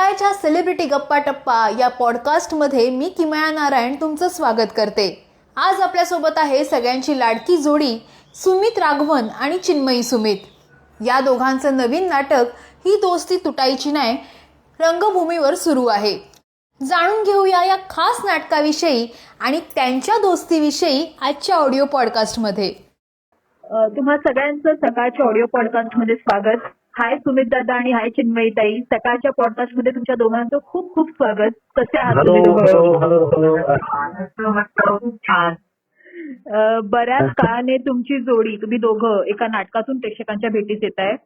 सकाळच्या सेलिब्रिटी गप्पा टप्पा या पॉडकास्टमध्ये मी किमया नारायण तुमचं स्वागत करते. आज आपल्यासोबत आहे सगळ्यांची लाडकी जोडी सुमित राघवन आणि चिन्मयी सुमित. या दोघांचं नवीन नाटक ही दोस्ती तुटायची नाही रंगभूमीवर सुरू आहे. जाणून घेऊया या खास नाटकाविषयी आणि त्यांच्या दोस्तीविषयी आजच्या ऑडिओ पॉडकास्टमध्ये. तुम्हा सगळ्यांचं सकाळच्या ऑडिओ पॉडकास्ट मध्ये स्वागत. हाय सुमित दादा आणि हाय चिन्मयी ताई. सकाळच्या पॉडकास्ट मध्ये तुमच्या दोघांचं खूप खूप स्वागत. कसे आहात तुम्ही दोघं? छान. बऱ्याच काळाने तुमची जोडी तुम्ही दोघं एका नाटकातून प्रेक्षकांच्या भेटीस येत आहे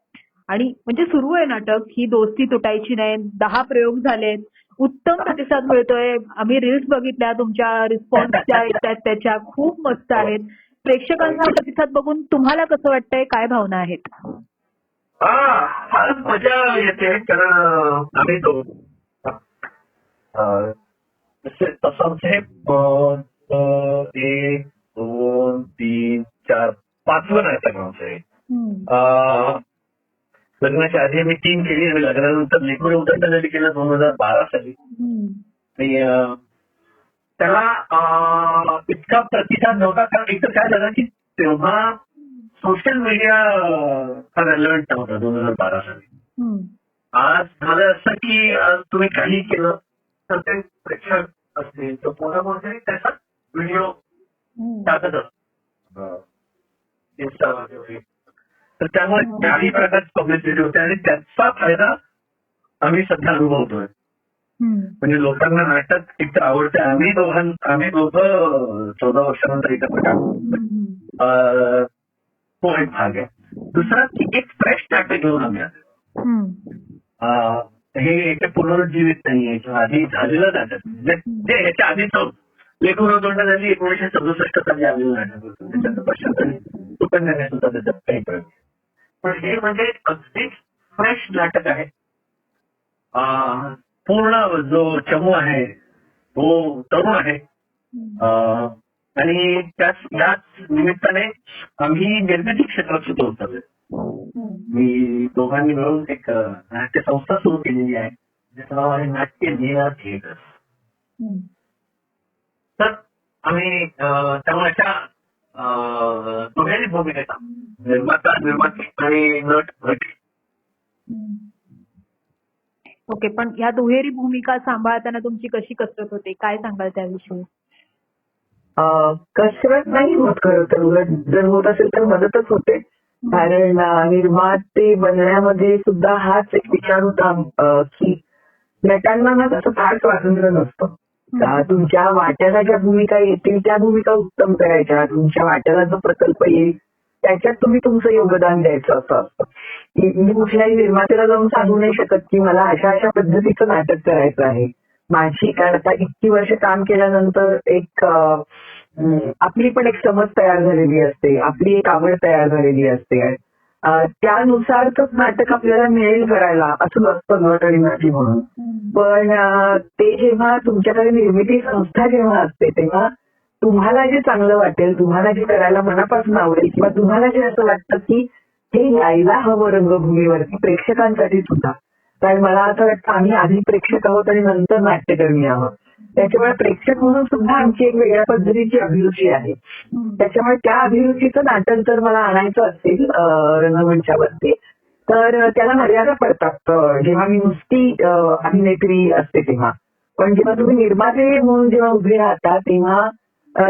आणि म्हणजे सुरू आहे नाटक ही दोस्ती तुटायची नाही. 10 प्रयोग झालेत. उत्तम प्रतिसाद मिळतोय. आम्ही रील्स बघितल्या, तुमच्या रिस्पॉन्स ज्या येतात त्याच्या खूप मस्त आहेत. प्रेक्षकांचा प्रतिसाद बघून तुम्हाला कसं वाटतंय, काय भावना आहेत? फारच मजा येते कारण आम्ही तो तसंच हे 1, 2, 3, 4, 5वं नाटक आमचं. लग्नाच्या आधी आम्ही 3 केली आणि लग्नानंतर लेखून उदंड झाली केलं 2012 साली. आणि त्याला इतका प्रतिसाद नव्हता कारण एकतर काय झालं की तेव्हा सोशल मीडिया हा रेलेव्हंट नव्हता 2012 साली. आज झालं असं की तुम्ही काही केलं तर ते प्रेक्षक असतील तर कोणाकोणतरी त्याचा व्हिडिओ टाकत असतो इन्स्टावर वगैरे. तर त्यामुळे काही प्रकारची पब्लिसिटी होते आणि त्याचा फायदा आम्ही सध्या अनुभवतोय. म्हणजे लोकांना नाटक एकतर आवडते. आम्ही दोघं 14 वर्षानंतर एकत्र काम तो एक भाग आहे. दुसरा की एक फ्रेश नाटक घेऊन आम्ही हे एक पुनरुज्जीवित नाहीये किंवा आधी झालेलं नाटक जे ह्याच्या आधीच लेखून उदंड झाली 1967 साली आलेलं नाटक होतं. त्याच्यात पश्चात सुकन्याने सुद्धा त्याच्यात काही प्रयोग. पण हे म्हणजे अगदीच फ्रेश नाटक आहे. पूर्ण जो चमू आहे तो तरुण आहे आणि त्याच निमित्ताने आम्ही निर्मिती क्षेत्रात सुद्धा उतरले. मी दोघांनी मिळून एक नाट्य संस्था सुरू केलेली आहे ज्याचं नाव आहे नाट्य लीला थिएटर. तर आम्ही त्यामुळे अशा दोघांनी भूमिका निर्माता निर्माती आणि नट नटी. ओके, पण ह्या दुहेरी भूमिका सांभाळताना तुमची कशी कसरत होते, काय सांगाल त्याविषयी? कसरत नाही होत खरं तर, उलट जर होत असेल तर मदतच होते. कारण निर्माते बनण्यामध्ये सुद्धा हाच एक विचार होता की नटांना ना तसं फार स्वातंत्र्य नसतं. तुमच्या वाट्याला ज्या भूमिका येतील त्या भूमिका उत्तम करायच्या. तुमच्या वाट्याला जो प्रकल्प येईल त्याच्यात तुम्ही तुमचं योगदान द्यायचं असं असतं. मी कुठल्याही निर्मात्याला जाऊन सांगू नाही शकत की मला अशा अशा पद्धतीचं नाटक करायचं आहे. माझी कारण आता इतकी वर्ष काम केल्यानंतर एक आपली पण एक समज तयार झालेली असते, आपली एक आवड तयार झालेली असते. त्यानुसारच नाटक आपल्याला मिळेल करायला असं नसतं नट आणि नटी म्हणून. पण ते जेव्हा तुमच्याकडे निर्मिती संस्था जेव्हा असते तेव्हा तुम्हाला जे चांगलं वाटेल, तुम्हाला जे करायला मनापासून आवडेल किंवा तुम्हाला जे असं वाटतं की हे यायला हवं रंगभूमीवरती प्रेक्षकांसाठी सुद्धा. कारण मला असं वाटतं आम्ही आधी प्रेक्षक आहोत आणि नंतर नाट्यकर्मी आहोत. त्याच्यामुळे प्रेक्षक म्हणून सुद्धा आमची एक वेगळ्या पद्धतीची अभिरुची आहे. त्याच्यामुळे त्या अभिरुचीचं नाटक जर मला आणायचं असेल रंगमंचावरती तर त्याला मर्यादा पडतात जेव्हा मी नुसती अभिनेत्री असते तेव्हा. पण जेव्हा तुम्ही निर्माते म्हणून जेव्हा उभे राहता तेव्हा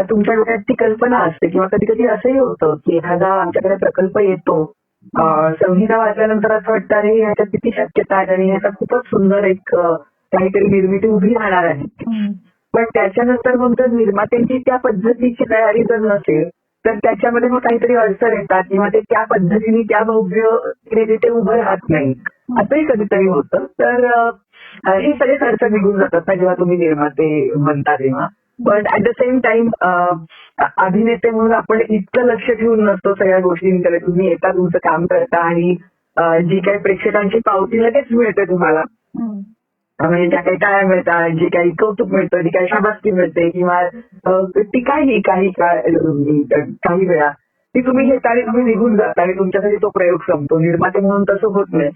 तुमच्या डोक्यात ती कल्पना असते किंवा कधी कधी असंही होतं की एखादा आमच्याकडे प्रकल्प येतो, संहिता वाचल्यानंतर असं वाटतं अरे ह्याच्यात किती शक्यता आहे आणि ह्याचा खूपच सुंदर एक काहीतरी निर्मिती उभी राहणार आहे. पण त्याच्यानंतर मग जर निर्मात्यांची त्या पद्धतीची तयारी जर नसेल तर त्याच्यामध्ये मग काहीतरी अडचण येतात किंवा ते त्या पद्धतीने त्या भव्य तिथे उभं राहत नाही असंही कधीतरी होतं. तर हे सगळे खर्च निघून जातात ना जेव्हा तुम्ही निर्माते बनता तेव्हा. पण ऍट द सेम टाइम अभिनेते म्हणून आपण इतकं लक्ष ठेवून नसतो सगळ्या गोष्टींकडे. तुम्ही येता, तुमचं काम करता आणि जी काही प्रेक्षकांची पावती लगेच मिळते तुम्हाला, म्हणजे ज्या काही टाळ्या मिळतात, जे काही कौतुक मिळतं, जी काही शाबासकी मिळते किंवा टीकाही काही वेळा की तुम्ही घेता आणि तुम्ही निघून जाता आणि तुमच्यासाठी तो प्रयोग संपतो. निर्माते म्हणून तसं होत नाही.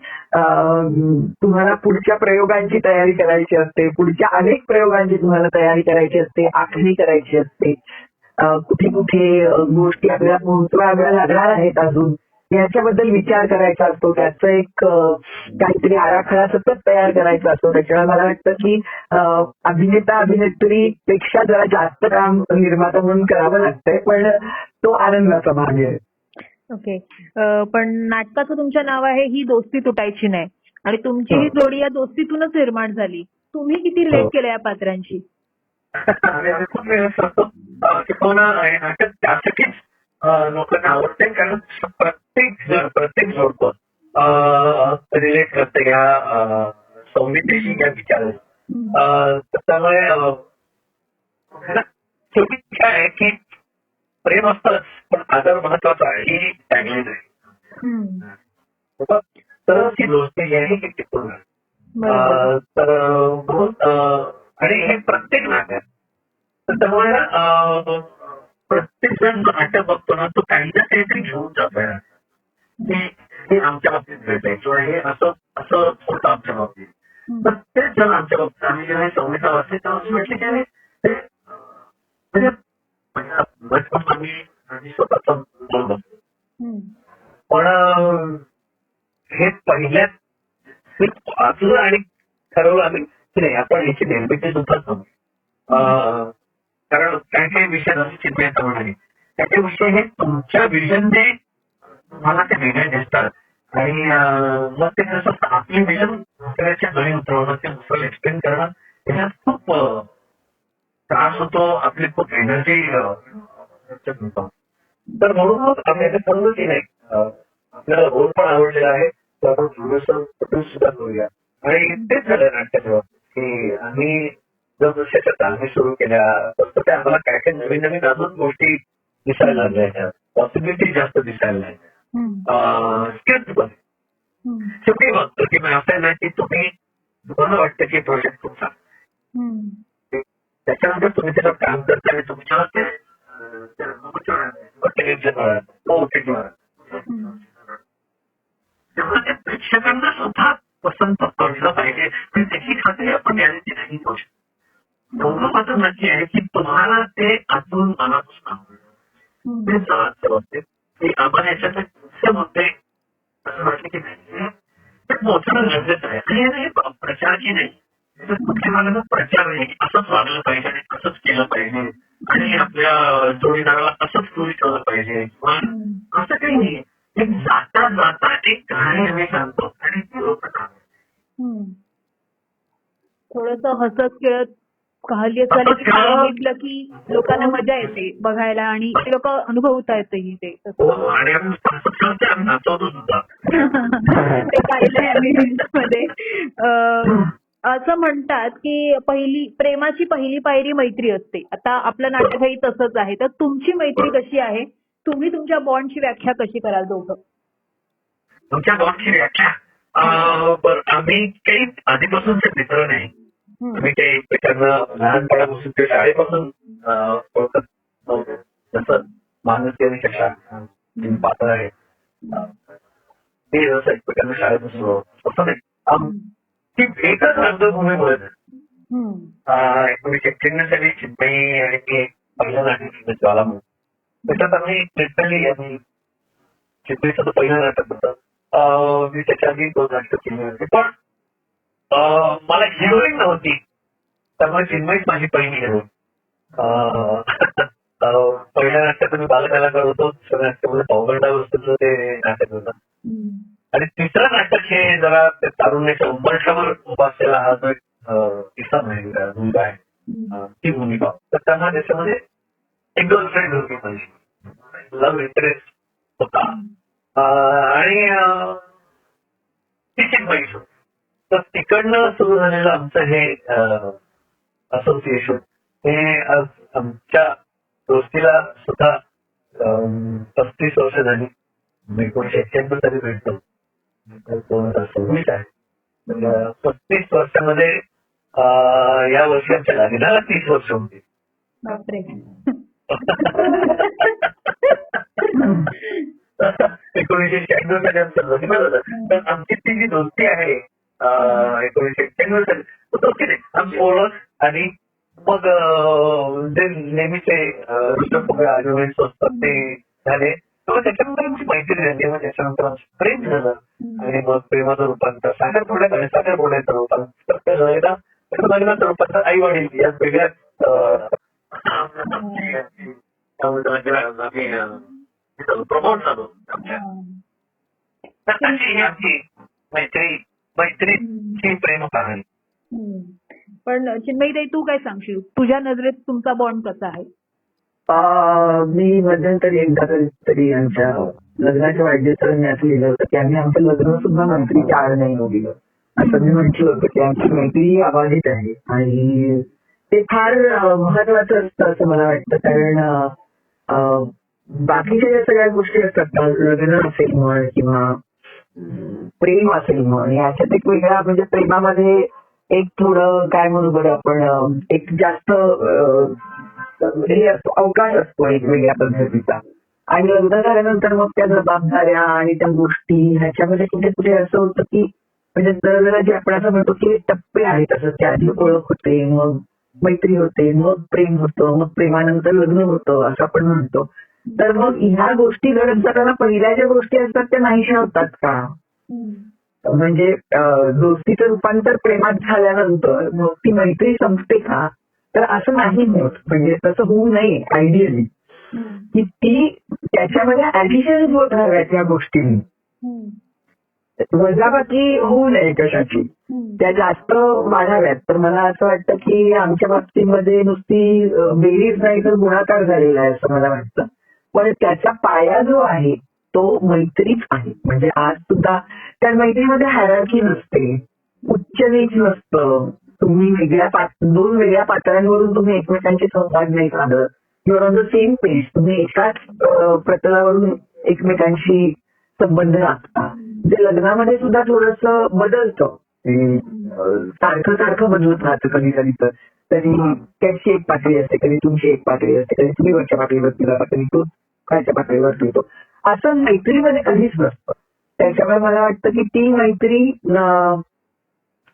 तुम्हाला पुढच्या प्रयोगांची तयारी करायची असते, पुढच्या अनेक प्रयोगांची तुम्हाला तयारी करायची असते, आखणी करायची असते. कुठे कुठे गोष्टी आपल्याला पोहोचवाव्या लागणार आहेत अजून याच्याबद्दल विचार करायचा असतो. त्याचं एक काहीतरी आराखडा सतत तयार करायचा असतो. त्याच्यामुळे मला वाटतं की अभिनेता अभिनेत्रीपेक्षा जरा जास्त काम निर्माता म्हणून करावं लागतंय, पण तो आनंदाचा भाग आहे. ओके. पण नाटकाचं तुमचं नाव आहे ही दोस्ती तुटायची नाही आणि तुमची ही जोडी या दोस्तीतूनच निर्माण झाली. तुम्ही किती रिलेट केलं या पात्रांशी? खूप वेळ असतो शिकवणं हे नाटक त्यासाठीच लोकांना आवडते, कारण प्रत्येक जोडपं रिलेट करते या संवेदनशील या विचाराला. त्यामुळे शेवटी काय आहे की प्रेम असतंच पण आदर महत्वाचा आहे ही टॅगलाईन आहे. तर ती दोस्ती आहे ही टिकून राहते. तर आणि हे प्रत्येक नाटक तर त्यामुळे प्रत्येक जण नाटक बघतो ना तो काही ना काहीतरी घेऊन जातोय. हे आमच्या बाबतीत घडलंय किंवा हे असं होतं आमच्या बाबतीत. प्रत्येक जण आमच्या बाबतीत आम्ही जेव्हा संहिता वाचले तेव्हा असं म्हटलं की बचपन आम्ही स्वतःच बोलत असतो, पण हे पहिल्याच वाचलं आणि ठरवलं आम्ही की नाही आपण याची निर्मिती सुद्धा करू. कारण काही काही विषय जसे चिन्मयाचा म्हणाले त्याचे विषय हे तुमच्या विजनने मला ते वेगळे दिसतात आणि मग ते जसं आपली विजन दुसऱ्याच्या गळी उतरवणं ते दुसऱ्याला एक्सप्लेन करणं त्याच्यात खूप त्रास होतो, आपली खूप एनर्जी. तर म्हणून आम्ही आता समजू की नाही आपल्याला रोल पण आवडलेला आहे तर आपण प्रोड्युसर सुद्धा करूया. आणि तेच झालं नाट्याचं की आम्ही जसं चालणी सुरू केल्या तसं ते आम्हाला काय काय नवीन नवीन अजून गोष्टी दिसायला लागल्या, पॉसिबिलिटी जास्त दिसायला लागल्या. स्किल्स पण शेवटी बघतो की असं नाही की तुम्हाला वाटतं की प्रोजेक्ट तुमचा त्याच्यानंतर तुम्ही त्याच्यावर काम करता आणि तुमच्यावर टेलिव्हिजनवर ओटीटीवर तेव्हा त्या प्रेक्षकांना सुद्धा पसंत पडलं पाहिजे. त्याची खात्री आपण गॅरंटी नाही करू शकतो. एवढं मात्र नक्की आहे की तुम्हाला ते आतून मनापासून आवडते ते आपण याच्यात मुद्दे असं वाटलं की नाही ते पोहोचणं गरजेचं आहे. आणि प्रचार की नाही कुठल्या मार्गाने प्रचार नाही असंच वागलं पाहिजे आणि असंच केलं पाहिजे आणि आपल्या जोडीदाराला असंच टोळी ठेवलं पाहिजे असं काही नाही. एक जाता जाता एक कहाणी आम्ही सांगतो आणि ती लोक थोडस हसत खेळत कहाणी सांगितलं की लोकांना मजा येते बघायला आणि ते लोक अनुभवता येते ते पाहिलंय आम्ही मध्ये. असं म्हणतात की प्रेमाची पहिली पायरी मैत्री असते. आता आपलं नाटकही तसंच आहे. तर तुमची मैत्री कशी आहे? तुम्ही तुमच्या बॉन्डची व्याख्या कशी कराल दोघं? तुमच्या बॉन्डची व्याख्या आम्ही काही आधीपासूनचे मित्र नाही. आम्ही काही एकमेकांना लहानपणापासून ते शाळेपासून ओळखत नव्हतो. जसं माणूस कशा पात्र आहे ते जसं एकमेकांना शाळेपासून ओळखतो नाही. ती एकच रंगभूमीमुळे चिन्हसाठी चिन्मयी आणि ते पहिलं नाटक ज्वालामुखी त्याच्यात आम्ही लिटरली आम्ही चिन्मयीचं तर पहिलं नाटक होतं. मी त्याच्या आधी 2 नाटकं केली होती पण मला हिरोईन नव्हती त्यामुळे चिन्मयीच माझी पहिली हिरोईन. पहिल्या नाटकात मी बालकलाकार होतो, दुसऱ्या नाटकामध्ये पावगंडा वस्तूचं ते नाटक होतं आणि तिसरं नाटक हे जरा तारुण्याच्या उंबरठ्यावर उभा असलेला हा जो किस्सा मुलगा आहे ती भूमिका. तर त्यांना त्याच्यामध्ये एक गर्लफ्रेंड होती माझी, लव्ह इंटरेस्ट होता आणि ती चिन्मयी होती. तर तिकडनं सुरू झालेलं आमचं हे असोसिएशन हे आज आमच्या दोस्तीला सुद्धा 35 वर्ष झाली. 1991 साली भेटतो 2026 आहे. 35 वर्षामध्ये या वर्षी आमच्या लग्नाला 30 वर्ष होती. 1996 साली आमचं लग्न झालं. तर आमची ती जी दोस्ती आहे 1996 साली दोस्ती नाही, आमची ओळख आणि मग जे नेहमीचे आर्ग्युमेंट्स असतात ते झाले. तर त्याच्यानंतर आमची मैत्री झाली. मग त्याच्यानंतर आमचं प्रेम झालं आणि मग प्रेमाचं रूपांतर साखरपुड्याचं रूपांतर लग्नाचं रूपांतर आई वडील या वेगळ्याच प्रमोट झालो. ही आमची मैत्रीची प्रेम कहाणी. पण चिन्मयीताई तू काय सांगशील, तुझ्या नजरेत तुमचा बॉन्ड कसा आहे? मी मध्यंतरी एकदा तरी आमच्या लग्नाच्या वाढदिवसात लिहिलं होतं की आम्ही आमचं लग्न सुद्धा मैत्रीच्या आड नाही दिलं. असं मी म्हटलं होतं की आमची मैत्री अबाधित आहे आणि ते फार महत्वाचं असतं असं मला वाटतं. कारण बाकीच्या ज्या सगळ्या गोष्टी असतात ना, लग्न असेल म्हण किंवा प्रेम असेल म्हण, याच्यात एक वेगळा म्हणजे प्रेमामध्ये एक थोडं काय म्हणू बरं आपण एक जास्त हे असतो, अवकाश असतो एक वेगळ्या पद्धतीचा. आणि लग्न झाल्यानंतर मग त्या जबाबदाऱ्या आणि त्या गोष्टी ह्याच्यामध्ये कुठे कुठे असं होतं की म्हणजे जरा जे आपण असं म्हणतो की टप्पे आहेत, असं त्या आधी ओळख होते, मग मैत्री होते, मग प्रेम होतं, मग प्रेमानंतर लग्न होतं असं आपण म्हणतो. तर मग ह्या गोष्टी घडत जाताना पहिल्या ज्या गोष्टी असतात त्या नाहीशा होतात का? म्हणजे दोस्तीचं रूपांतर प्रेमात झाल्यानंतर मग ती मैत्री संपते का? तर असं नाही होत. म्हणजे तसं होऊ नये आयडियली, की ती त्याच्यामध्ये ऍडिशन होत राहाव्यात या गोष्टींनी, वजाबाकी होऊ नये कशाची, त्या जास्त वाढाव्यात. तर मला असं वाटतं की आमच्या बाबतीमध्ये नुसती बेरीज नाही तर गुणाकार झालेला आहे असं मला वाटतं. पण त्याचा पाया जो आहे तो मैत्रीच आहे. म्हणजे आज सुद्धा त्या मैत्रीमध्ये हायरार्की नसते, उच्च नीच नसतं. तुम्ही दोन वेगळ्या पातळ्यांवरून तुम्ही एकमेकांशी संवाद नाही साधत. Your on the same page, तुम्ही एकाच प्रतलावरून एकमेकांशी संबंध राखता. जे लग्नामध्ये सुद्धा थोडस बदलतं, सारखं बदलत राहतं कधी कधी. तर तरी त्याची एक पातळी असते, कधी तुमची एक पातळी असते, कधी तुम्ही वरच्या पातळीवरती जाता, कधी तो खालच्या पातळीवर येतो. असं मैत्रीमध्ये कधीच नसतं. त्याच्यामुळे मला वाटतं की ती मैत्री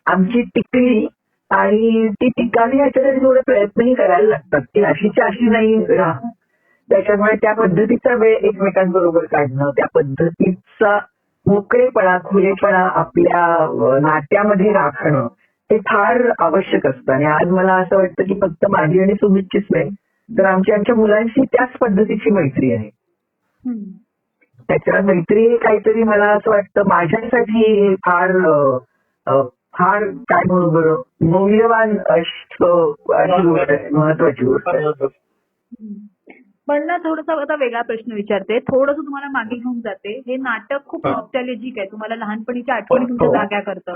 आमची टिकली आणि ती टिकावी ह्याच्यासाठी थोडे प्रयत्नही करायला लागतात. ती अशीच्या अशी नाही राहत. त्याच्यामुळे त्या पद्धतीचा वेळ एकमेकांबरोबर काढणं, त्या पद्धतीचा मोकळेपणा, खुलेपणा आपल्या नात्यामध्ये राखणं हे फार आवश्यक असतं. आणि आज मला असं वाटतं की फक्त माझी आणि सुमितचीच नाही, तर आमच्या मुलांशी त्याच पद्धतीची मैत्री आहे. त्याच्या मैत्री काहीतरी मला असं वाटतं माझ्यासाठी फार फार काय म्हणू बरं मौल्यवान महत्वाची गोष्ट आहे. पण ना थोडासा आता वेगळा प्रश्न विचारते, थोडस तुम्हाला मागे घेऊन जाते. हे नाटक खूप नॉस्टॅल्जिक आहे, तुम्हाला लहानपणीच्या आठवणी तुमच्या जाग्या करतं.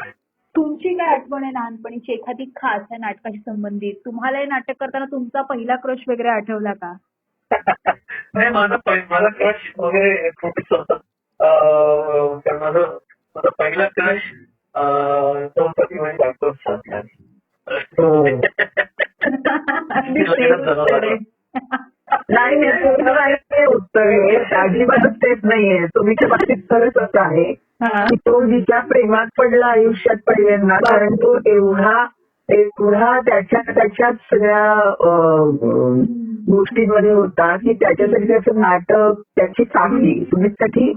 तुमची काय आठवण आहे लहानपणीची एखादी खास या नाटकाशी संबंधित? तुम्हाला हे नाटक करताना तुमचा पहिला क्रश वगैरे आठवला का? नाही, माझा क्रश वगैरे खूपच होता. माझा पहिला क्रश चौपती म्हणजे डॉक्टर साधला. नाही उत्तर अजिबातच तेच नाहीये. तुमच्या बाबतीत खरंच असं आहे की तो जिच्या प्रेमात पडला आयुष्यात पहिल्यांदा, कारण तो एवढा त्याच्यात सगळ्या गोष्टींमध्ये होता की त्याच्यासाठी त्याचं नाटक, त्याची फॅमिली, सुमितसाठी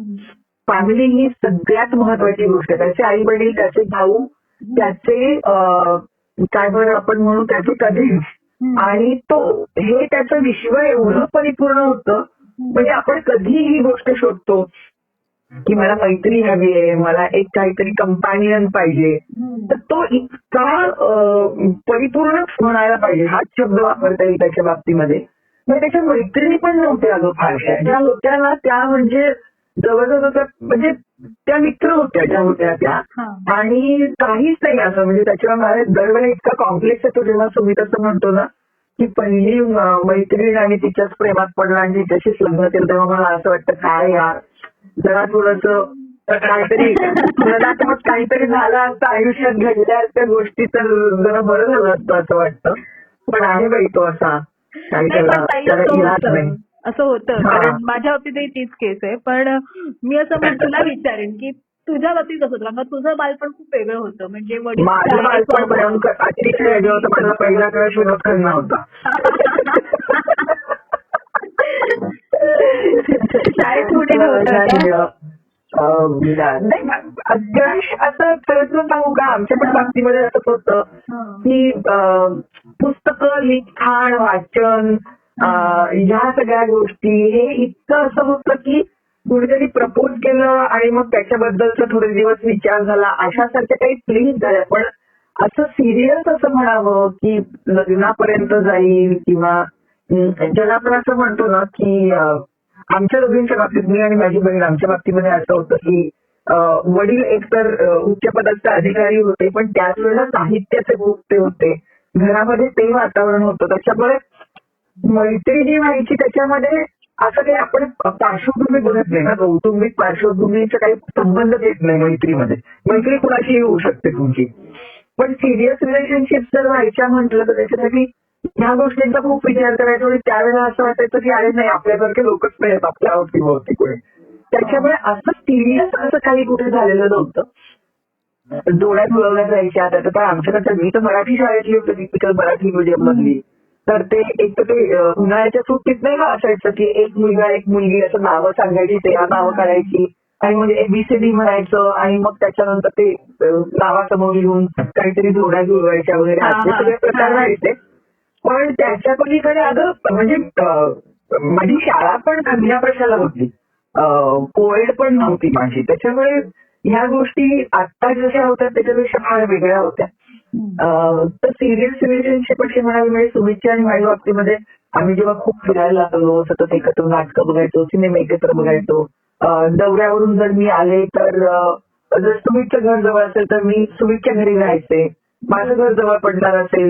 फॅमिली ही सगळ्यात महत्वाची गोष्ट आहे. त्याचे आई वडील, त्याचे भाऊ, त्याचे काय बरं आपण म्हणू त्याचे कझिन्स, आणि तो हे त्याचं विश्व एवढं परिपूर्ण होतं. म्हणजे आपण कधी ही गोष्ट शोधतो की मला मैत्री हवी आहे, मला एक काहीतरी कंपॅनियन पाहिजे, तर तो इतका परिपूर्णच म्हणायला पाहिजे हाच शब्द वापरता येईल त्याच्या बाबतीमध्ये. मग त्याच्या मैत्रिणी पण नव्हत्या अगं फारशा, ज्या होत्या ना त्या म्हणजे जवळजवळ म्हणजे त्या मित्र होत्या ज्या होत्या त्या, आणि काहीच नाही असं म्हणजे त्याच्यावर मला दरवेळेला इतका कॉम्प्लेक्स येतो जेव्हा सुमित असं म्हणतो ना की पहिली मैत्रीण आणि तिच्याच प्रेमात पडला आणि तिच्याशीच लग्न केलं, तेव्हा मला असं वाटतं काय यार जरा थोडंसं काहीतरी तुलनात्मक काहीतरी झालं असतं आयुष्यात, घडल्या त्या गोष्टी तर जरा बरं झालं असतं असं वाटतं. पण आहे बाई तो असा काही त्याला इलाज नाही. असं होतं. कारण माझ्या बाबतीतही तीच केस आहे. पण मी असं तुला विचारेन की तुझ्या बाबतीत कसं होतं? कारण का तुझं बालपण खूप वेगळं होतं. म्हणजे वडील माझं बालपण भयंकर अतिशय वेगळं होतं. माझा पहिला क्रश विनोद खन्ना होता. शाळेत कुठे होतं का? क्रश असं खरंच सांगू का, आमच्या पण बाबतीमध्ये असंच होतं की पुस्तकं, लिखाण, वाचन ह्या सगळ्या गोष्टी हे इतकं असं होतं की कुणीतरी प्रपोज केलं आणि मग त्याच्याबद्दलचा थोडे दिवस विचार झाला, अशासारख्या काही फिलिंग झाल्या. पण असं सिरियस असं म्हणावं की लग्नापर्यंत जाईल किंवा ज्याला आपण असं म्हणतो ना की आमच्या दोघींच्या बाबतीत, मी आणि माझी बहीण, आमच्या बाबतीमध्ये असं होतं की वडील एकतर उच्च पदाचे अधिकारी होते, पण त्याच वेळेला साहित्याचे खूप ते होते. घरामध्ये ते वातावरण होतं. त्याच्यामुळे मैत्री जी व्हायची त्याच्यामध्ये असं काही आपण पार्श्वभूमी बघत नाही ना, कौटुंबिक पार्श्वभूमीचा काही संबंधच येत नाही मैत्रीमध्ये. मैत्री कुणाशीही होऊ शकते तुमची, पण सिरियस रिलेशनशिप जर व्हायच्या म्हटलं तर त्याच्यासाठी ह्या गोष्टींचा खूप विचार करायचा. आणि त्यावेळेला असं वाटायचं की अरे नाही, आपल्यासारखे लोकच नाही आहेत आपल्या अवतीभोवती कोणी. त्याच्यामुळे असं सिरियस असं काही कुठे झालेलं नव्हतं. डोळ्यात जुळवल्या जायच्या. आता तर आमच्याकडे, मी तर मराठी शाळेतली होती, टिपिकल मराठी मीडियम मधली. तर ते एक तर ते उन्हाळ्याच्या सुट्टीत नाही का असायचं की एक मुलगा एक मुलगी असं नावं सांगायची, ते नावं काढायची आणि म्हणजे एबीसीडी म्हणायचं आणि मग त्याच्यानंतर ते नावासमोर लिहून काहीतरी जोड्या जुळवायच्या वगैरे असे सगळे प्रकार राहायचे. पण त्याच्या पलीकडे अगं म्हणजे माझी शाळा पण कन्या प्रशाला होती, कोएड पण नव्हती माझी. त्याच्यामुळे ह्या गोष्टी आता जशा होत्या त्याच्यापेक्षा फार वेगळ्या होत्या. तर सिरियस रिलेशनशिप अशी म्हणावी म्हणजे सुमितच्या आणि माझ्या बाबतीमध्ये आम्ही जेव्हा खूप फिरायला लागलो, सतत एकत्र नाटकं बघायचो, सिनेमे एकत्र बघायचो. दौऱ्यावरून जर मी आले तर जर सुमितचं घर जवळ असेल तर मी सुमितच्या घरी राहायचे. माझं घर जवळ पडणार असेल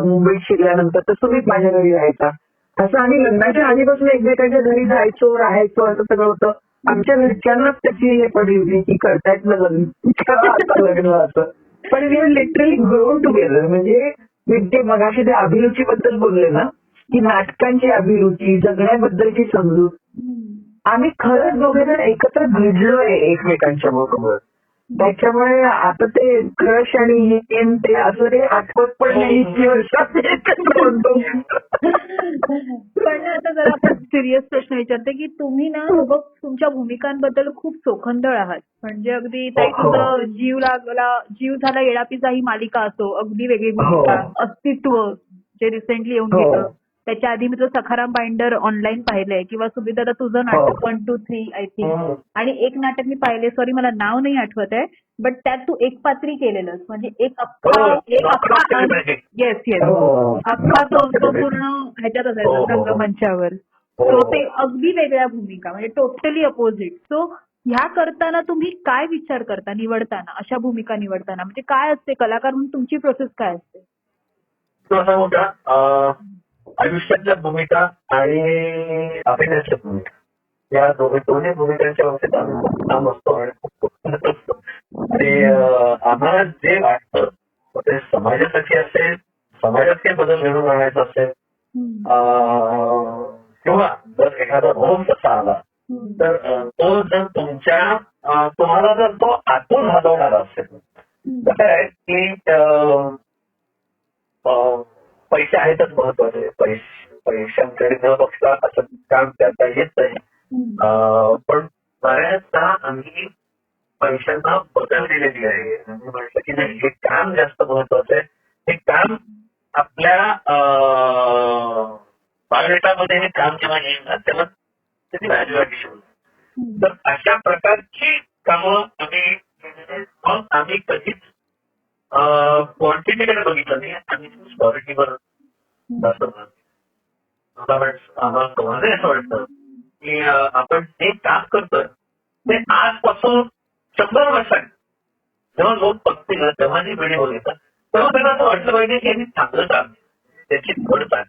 मुंबईत शिरल्यानंतर तर सुमित माझ्या घरी राहायचा. असं आम्ही लग्नाच्या आधीपासून एकमेकांच्या घरी जायचो, राहायचो, असं सगळं होतं. आमच्या घरच्यांनाच त्याची हे पडली होती की करतायत ना लग्न असं. पण वी लिटरली ग्रोन टुगेदर. म्हणजे मी ते मगाशी त्या अभिरुचीबद्दल बोलले ना की नाटकांची अभिरुची, जगण्याबद्दलची समजूत, आम्ही खरंच दोघेजण एकत्र भिडलोय एकमेकांच्या बरोबर. त्याच्यामुळे आता ते क्रश आणि ते असं ते आठवत पण नाही इतकी वर्षात एकत्र होतो. पण आता जर आपण सिरियस प्रश्न विचारते की तुम्ही ना बघ तुमच्या भूमिकांबद्दल खूप चोखंदळ आहात. म्हणजे अगदी ताई तुझं जीव झाला येडापीचा ही मालिका असो, अगदी वेगळी भूमिका, अस्तित्व जे रिसेंटली येऊन गेलं. त्याच्या आधी मी तुझं सखाराम बाइंडर ऑनलाईन पाहिलंय, किंवा सुमित दादा तुझं नाटक 1, 2, 3 आय थिंक. आणि एक नाटक मी पाहिले, सॉरी मला नाव नाही आठवत आहे, बट त्यात तू एक पात्री केलेलंस. म्हणजे एक अख्खा येस येस अख्खा तो पूर्ण ह्याच्यात असायचा रंगमंचावर. तो ते अगदी वेगळ्या भूमिका, म्हणजे टोटली अपोजिट. सो ह्या करताना तुम्ही काय विचार करता निवडताना, अशा भूमिका निवडताना? म्हणजे काय असते कलाकार म्हणून तुमची प्रोसेस काय असते? आयुष्यातल्या भूमिका आणि अभिनयाच्या भूमिका या दोन्ही भूमिकांच्या बाबतीत आम्ही खूप काम असतो आणि खूप असतो. आणि आम्हाला जे वाटतं ते समाजासाठी असेल, समाजात काही बदल घडवून आणायचा असेल, किंवा जर एखादा रोल तसा आला तर तो जर तुम्हाला जर तो आतून हलवणारा असेल, कसं आहे की पैसे आहेतच महत्वाचे. पैशांकडे न बघता असं काम करता येत नाही. पण बऱ्याचदा आम्ही पैशांना बदल दिलेली आहे. आम्ही म्हटलं की नाही, हे काम जास्त महत्वाचं आहे. हे काम आपल्या बायोडेटामध्ये हे काम जेव्हा येईल ना तेव्हा त्याची व्हॅल्यू ऍडिशन. तर अशा प्रकारची कामं आम्ही कधीच क्वांटिटीकडे बघितलं नाही, आम्ही क्वालिटीवर जास्त आम्हाला असं वाटतं की आपण जे काम करतोय ते आजपासून 100 वर्षांनी जेव्हा लोक बघतील ना, तेव्हा जी पिढी बघितलं तेव्हा त्यांना असं वाटलं पाहिजे की चांगलं काम त्याची घड आहे.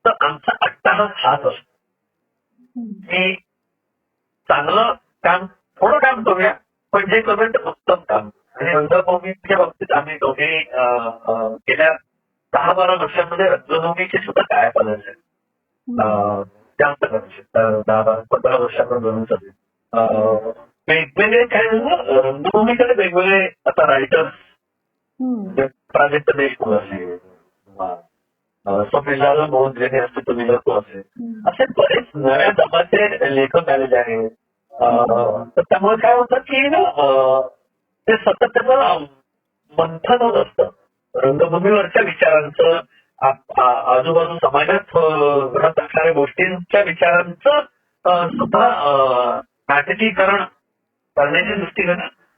तर आमचा अट्टाहास हाच असतो की चांगलं काम, थोडं काम करूया, पण जे करूया ते उत्तम काम. आणि रंगभूमीच्या बाबतीत आम्ही दोघे गेल्या 10-12 वर्षांमध्ये रंगभूमीचे सुद्धा काय पालन जास्त कदाचित 10-15 वर्षापर्यंत असेल. वेगवेगळे काय रंगभूमीकडे वेगवेगळे आता रायटर्स प्राजक्त देशमुख असेल किंवा स्वप्नील जाधव मोहन ज्यांनी असते तुम्ही लोक असेल असे बरेच नव्या दमाचे लेखक आलेले आहेत. तर त्यामुळे काय होतं की ते सतत त्याचं मंथन होत असतं रंगभूमीवरच्या विचारांचं, आजूबाजू समाजात घडत असणाऱ्या गोष्टींच्या विचारांचं सुद्धा नाटकीकरण करण्याच्या दृष्टीने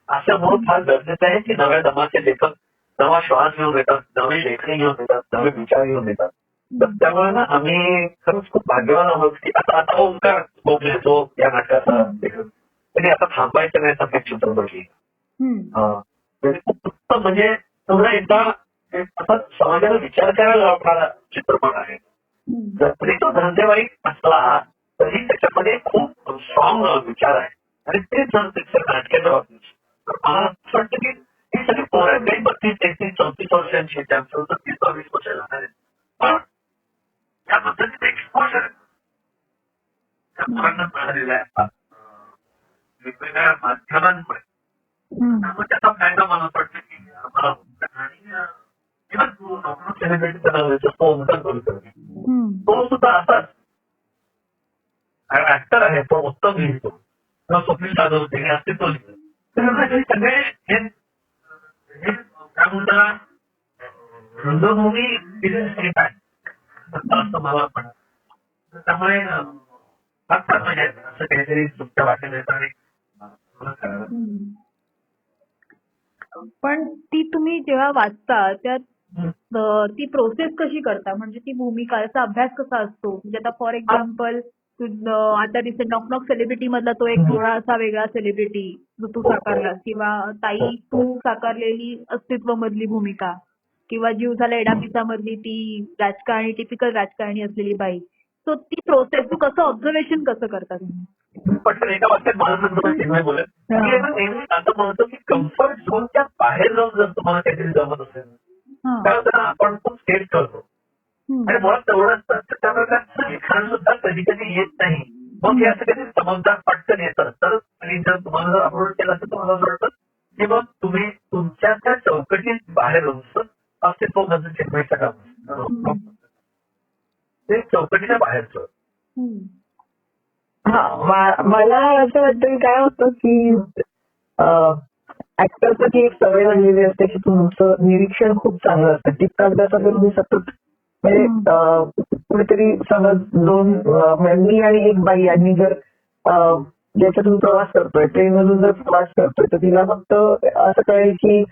असं म्हणून फार गरजेचं आहे की नव्या दमाचे लेखक नवा श्वास घेऊन येतात, नवी लेखणी घेऊन येतात, नवे विचार घेऊन येतात. तर त्यामुळे ना आम्ही खरंच खूप भाग्यवान आहोत की आता ओंकार गोखले जो या नाटकाचा लेखक त्यांनी आता थांबायचं नाही असं चित्रपट लिहिला. खूप उत्तम म्हणजे पुन्हा एकदा असा समाजाला विचार करायला लावणारा चित्रपट आहे. जरी तो धंदेवाईक असला तरी त्याच्यामध्ये खूप स्ट्रॉंग विचार आहे आणि तेच नाटकाच्या बाबतीत. तर मला असं वाटतं की ही सगळी पोरं काही 32-33-34 वर्षांची त्यांचं 30-40 वर्ष लागणार आहेत. पण त्या पद्धतीने एक्सपोजर त्या पोरांना मिळालेला आहे वेगवेगळ्या माध्यमांमुळे. त्यामुळे त्याचा फायदा मला असं वाटतं की सेलिब्रिटी तो ओंकार गोखले तो सुद्धा असाच ऍक्टर आहे, तो उत्तम लिहितो किंवा स्वप्नील जाधव ते अस्तित्व लिहितो. तर सगळे हे काय म्हणतात रंगभूमी असं मला वाटतं. त्यामुळे फार मजा येते असं काहीतरी तुमच्या वाटेल येतं. पण ती तुम्ही जेव्हा वाचता त्यात ती प्रोसेस कशी करता, म्हणजे ती भूमिका याचा अभ्यास कसा असतो? म्हणजे आता फॉर एक्झाम्पल आता रिसेंट नॉक नॉक सेलिब्रिटी मधला तो एक थोडासा वेगळा सेलिब्रिटी जो तू साकारलास, किंवा ताई तू साकारलेली अस्तित्व मधली भूमिका, किंवा जीव झाला एडापिसा मधली ती राजकारणी, टिपिकल राजकारणी असलेली बाई. सो ती प्रोसेस तू कसं ऑब्झर्वेशन कसं करता तुम्ही? पण एका वाक्यात मला बोलत नेहमी असं म्हणतो की कम्फर्ट झोनच्या बाहेर जाऊन जर तुम्हाला काहीतरी जमत असेल तर आपण खूप स्टेट करतो आणि मुळात तेवढंच त्या प्रकारचं लिखाण सुद्धा कधी कधी येत नाही. मग हे असं कधी समजदार पटकन येतं. तर जर तुम्हाला जर अपलोड केलं तर तुम्हाला असं वाटतं की मग तुम्ही तुमच्या त्या चौकटीत बाहेर राहून अस्तित्व माझं चिन्मयचं काम ते चौकटीच्या बाहेरचं. मला असं वाटतं की काय होतं की ऍक्टरसाठी एक सवय लागलेली असते की तुमचं निरीक्षण खूप चांगलं असतं. टिपका अभ्यासाकडे तुम्ही सतत म्हणजे कुठेतरी समज मी आणि एक बाई यांनी जर ज्याच्यातून प्रवास करतोय, ट्रेनमधून जर प्रवास करतोय, तर तिला फक्त असं कळेल की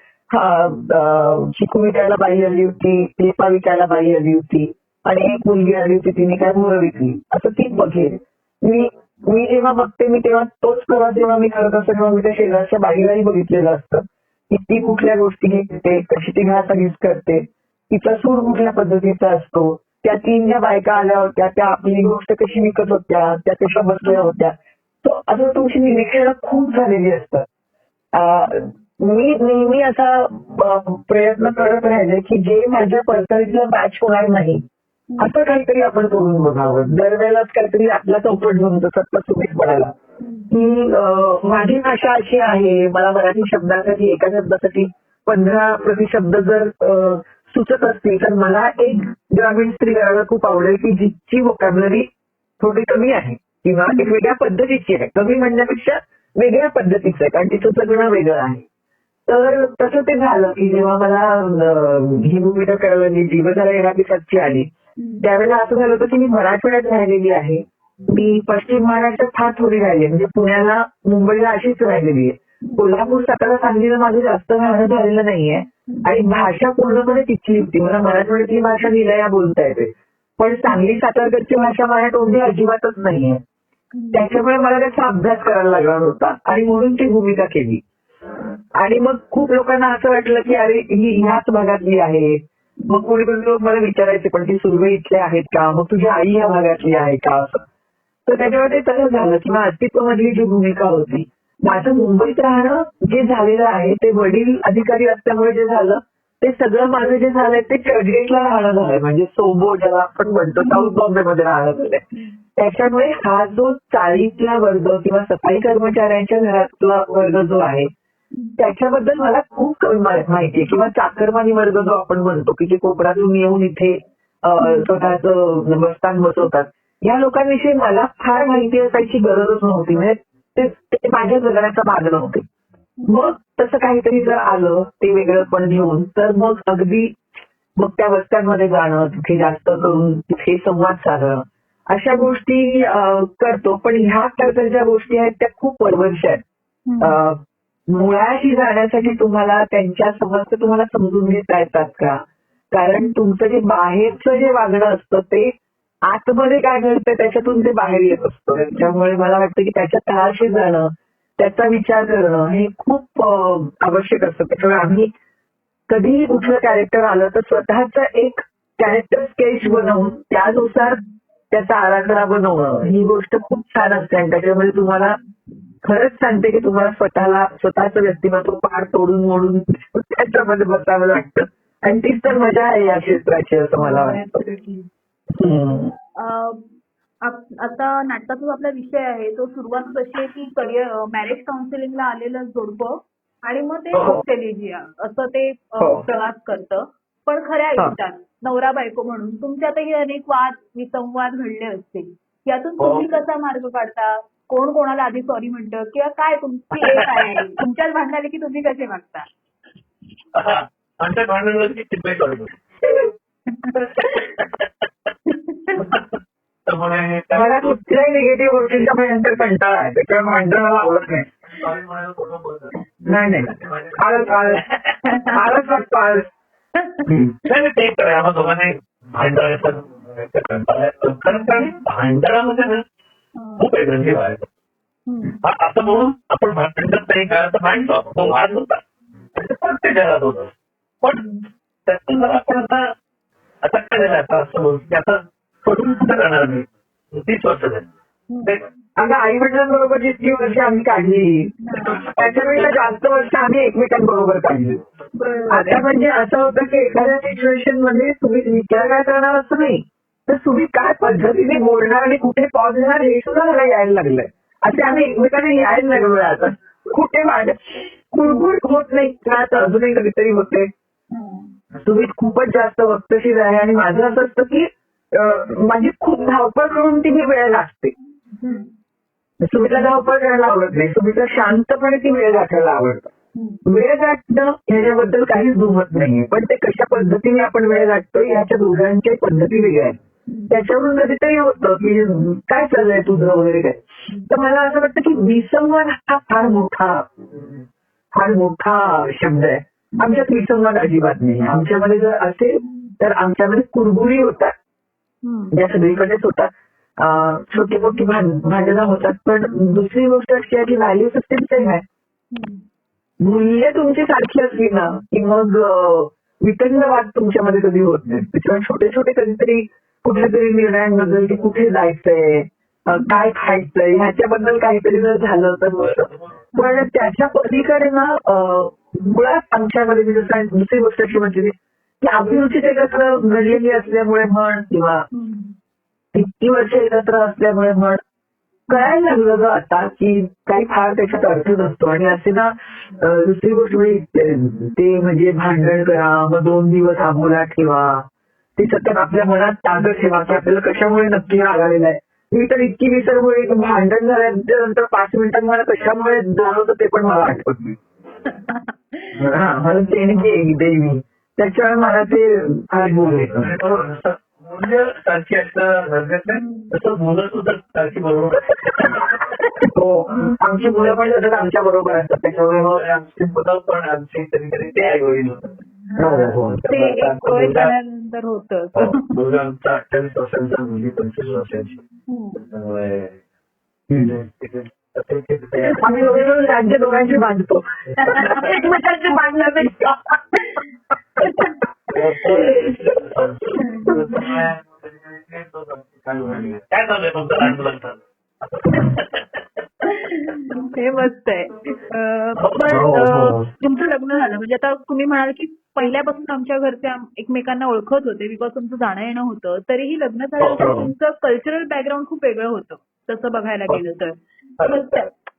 चिकू विकायला बाई आली होती, पेपा विकायला बाई आली होती आणि एक मुलगी आली होती, तिने काय मुलं विकली असं ती बघेल. मी जेव्हा बघते मी तेव्हा तोच प्रवास जेव्हा मी करत असतो तेव्हा मी त्या शेजारच्या बाईलाही बघितलेलं असतं की ती कुठल्या गोष्टी घेते, कशी ती घासाघीस करते, तिचा सूर कुठल्या पद्धतीचा असतो, त्या 3 ज्या बायका आल्या होत्या त्या आपली गोष्ट कशी विकत होत्या, त्या कशा बसल्या होत्या. तो असं तुमची निरीक्षण खूप झालेली असतात. मी नेहमी असा प्रयत्न करत राहिले की जे माझ्या पर्सनॅलिटीला मॅच होणार नाही असं काहीतरी आपण करून बघावं. दरवेळेलाच काहीतरी आपला चौपट घेऊन सत्ता सुमित पडायला की माझी भाषा अशी आहे, मला मराठी शब्दासाठी एका शब्दासाठी 15 प्रतिशब्द जर सुचत असतील तर मला एक ग्रामीण स्त्री करायला खूप आवडेल की जिची व्होकॅब्युलरी थोडी कमी आहे किंवा एक वेगळ्या पद्धतीची आहे. कमी म्हणण्यापेक्षा वेगळ्या पद्धतीचं आहे कारण तिचं सगळं वेगळं आहे. तर तसं ते झालं की जेव्हा मला ही भूमिका करायला जीवनाला एडापिसाची आली त्यावेळेला असं झालं होतं की मी मराठवाड्यात राहिलेली आहे, मी पश्चिम महाराष्ट्रात फार थोडी राहिली म्हणजे पुण्याला मुंबईला अशीच राहिलेली आहे. कोल्हापूर सातारा सांगलीला माझं जास्त राहणं झालेलं नाहीये आणि भाषा पूर्णपणे तिथली होती. मला मराठवाड्यातली भाषा निलया बोलता येते पण सांगली सातारकडची भाषा मला तोंडी अजिबातच नाहीये. त्याच्यामुळे मला त्याचा अभ्यास करायला लागणार होता आणि म्हणून ती भूमिका केली. आणि मग खूप लोकांना असं वाटलं की अरे ही ह्याच भागातली आहे. मग कोणी कोणी लोक मला विचारायचे पण ती सुरवे इथले आहेत का, मग तुझी आई ह्या भागातली आहे का असं. तर त्याच्यामध्ये तसं झालं किंवा अस्तित्व मधली जी भूमिका होती माझं मुंबईत राहणं जे झालेलं आहे ते वडील अधिकारी असल्यामुळे जे झालं ते सगळं माझं जे झालंय ते चर्चगेटला राहणं झालंय म्हणजे सोबो ज्याला आपण म्हणतो साऊथ बॉम्बे मध्ये राहणं झालंय. त्याच्यामुळे हा जो चाळीतला वर्ग किंवा सफाई कर्मचाऱ्यांच्या घरातला वर्ग जो आहे त्याच्याबद्दल मला खूप कमी माहिती आहे. किंवा चाकरमानी वर्ग जो आपण म्हणतो की जे कोकणातून येऊन इथे स्वतःच बसस्थान बसवतात, या लोकांविषयी मला फार माहिती असायची गरजच नव्हती. म्हणजे ते माझ्या जगण्याचा भाग नव्हते. मग तसं काहीतरी जर आलं ते वेगळं पण घेऊन, तर मग अगदी मग त्या वस्त्यांमध्ये जाणं, तिथे जास्त करून तिथे संवाद साधणं, अशा गोष्टी करतो. पण ह्या तर ज्या गोष्टी आहेत त्या खूप वरवरच्या आहेत. मुळाशी जाण्यासाठी तुम्हाला त्यांच्या समस्या तुम्हाला समजून घेता येतात का? कारण तुमचं जे बाहेरचं जे वागणं असतं ते आतमध्ये काय घडतं त्याच्यातून ते बाहेर येत असतं. त्यामुळे मला वाटतं की त्याच्या तळाशी जाणं, त्याचा विचार करणं हे खूप आवश्यक असतं. त्याच्यामुळे आम्ही कधीही कुठलं कॅरेक्टर आलं तर स्वतःचं एक कॅरेक्टर स्केच बनवून त्यानुसार त्याचा आराखडा बनवणं ही गोष्ट खूप छान असते. आणि त्याच्यामध्ये तुम्हाला खरंच सांगते की तुम्हाला स्वतःचं व्यक्तिमत्व पार तोडून मोडून त्याच्यामध्ये बसावं लागतं. आणि तीच तर मजा आहे या क्षेत्राची असं मला वाटतं. आता नाटकाचा जो आपला विषय आहे तो सुरुवात कशी आहे की करिअर मॅरेज काउन्सिलिंगला आलेलं जोडपं आणि मग ते ऑस्ट्रेलिया असं ते प्रवास करतं. पण खऱ्या आयुष्यात नवरा बायको म्हणून तुमच्यातही अनेक वाद विसंवाद घडले असतील. यातून तुम्ही कसा मार्ग काढता? कोण कोणाला आधी सॉरी म्हणतं किंवा काय तुमची एक आहे तुमच्याच भांडण की तुम्ही कसे वागता? आमच्या भांडणाची चिंता करतो. मला कुठल्याही निगेटिव्ह गोष्टींचा भयंकर कंटाळा आहे. त्याच्यामुळे भांडण मला आवडत नाही. नाही ते तर आम्हा दोघांनी भांडणाचं कारण भांडणामध्ये ना खूप एनर्जी व्हायचं. असं म्हणून आपण भांडत नाही का तर भांडतो तो वाद होता त्याच्या होतं. पण त्यातून जर आपण आता काय झालं आता असं म्हणून की आता सोडून कुठं करणार नाही. 30 वर्ष झाली. आता आई वडिलांबरोबर जितकी वर्ष आम्ही काढली त्याच्यापेक्षा जास्त वर्ष आम्ही एकमेकांबरोबर काढली. आता म्हणजे असं होतं की एखाद्या सिच्युएशन मध्ये तुम्ही विचार काय करणार असं नाही तर तुम्ही काय पद्धतीने बोलणार आणि कुठे पॉज घेणार हे सुद्धा मला यायला लागलंय. असे आम्ही एकमेकांना यायला लागलोय. आता कुठे कुळकुळ होत नाही का अजूनही कधीतरी होते. तुम्ही खूपच जास्त वक्तशीर आहे आणि माझं असं असतं की माझी खूप धावपळ करून ती मी वेळ लागते. सुमितला धावपळ करायला आवडत नाही. सुमितला शांतपणे ती वेळ गाठायला आवडतं. वेळ गाठणं ह्याच्याबद्दल काहीच दुमत नाहीये. पण ते कशा पद्धतीने आपण वेळ गाठतो ह्याच्या दोघांच्या पद्धती वेगळ्या आहेत. त्याच्यावरून कधीतरी होतं की काय चाललंय तुझं वगैरे काय. तर मला असं वाटतं की विसंवाद हा फार मोठा शब्द आहे. आमच्यात विसंवाद अजिबात नाही. आमच्यामध्ये जर असेल तर आमच्यामध्ये कुरबुरी होतात ज्या सगळीकडेच होतात. छोटी मोठी भांडणं होतात. पण दुसरी गोष्ट अशी आहे की व्हॅल्यू सिस्टीम सेम आहे. मूल्य तुमची सारखी असली ना की मग वितंड वाद तुमच्यामध्ये कधी होत नाही. त्याच्यामुळे छोटे छोटे कधीतरी कुठल्या तरी निर्णयांबद्दल की कुठे जायचंय काय खायचंय ह्याच्याबद्दल काहीतरी जर झालं तर पण त्याच्या पलीकडे ना मुळात आमच्यामध्ये दुसरी गोष्ट अशी म्हणजे की अभिरुचीच एकत्र घडलेली असल्यामुळे म्हण किंवा इतकी वर्ष एकत्र असल्यामुळे म्हण कळायला लागलं ग आता की काही फार त्याच्यात अर्थ नसतो. आणि असे ना दुसरी गोष्ट म्हणजे ते म्हणजे भांडण करा मग 2 दिवस आंबोला ठेवा ते सतत आपल्या मनात तागत ठेवा की आपल्याला कशामुळे नक्की राग आलेला आहे. मी तर इतकी विसरमुळे भांडण झाल्यानंतर 5 मिनिटांत मला कशामुळे जाणवतं ते पण मला आठवत नाही. मला देणगी देवी त्याच्यामुळे मला ते फार बोल येतं. मूल्य सारखी असणं गरजेचं आहे तसं मुलं सुद्धा सारखी बरोबर. हो आमची मुलं पण तसंच आमच्या बरोबर असतात. त्याच्यामुळे आमची मुलं पण आमची कधी ते आई वडील होतात. ते एक वय झाल्यानंतर होतं. मुलगा आमचा 28 वर्षांचा मुलगी 25 वर्षांची. त्यामुळे आम्ही दोघे राज्य दोघांची बांधतो एकमेकांची बांधणार नाही. काय चाललंय तुमचं लहान मुलांचं? हे मस्त आहे. पण तुमचं लग्न झालं म्हणजे आता तुम्ही म्हणाल की पहिल्यापासून आमच्या घरचे एकमेकांना ओळखत होते बिकॉज तुमचं जाणं येणं होतं, तरीही लग्न झाल्यानंतर तुमचं कल्चरल बॅकग्राऊंड खूप वेगळं होतं तसं बघायला गेलं तर.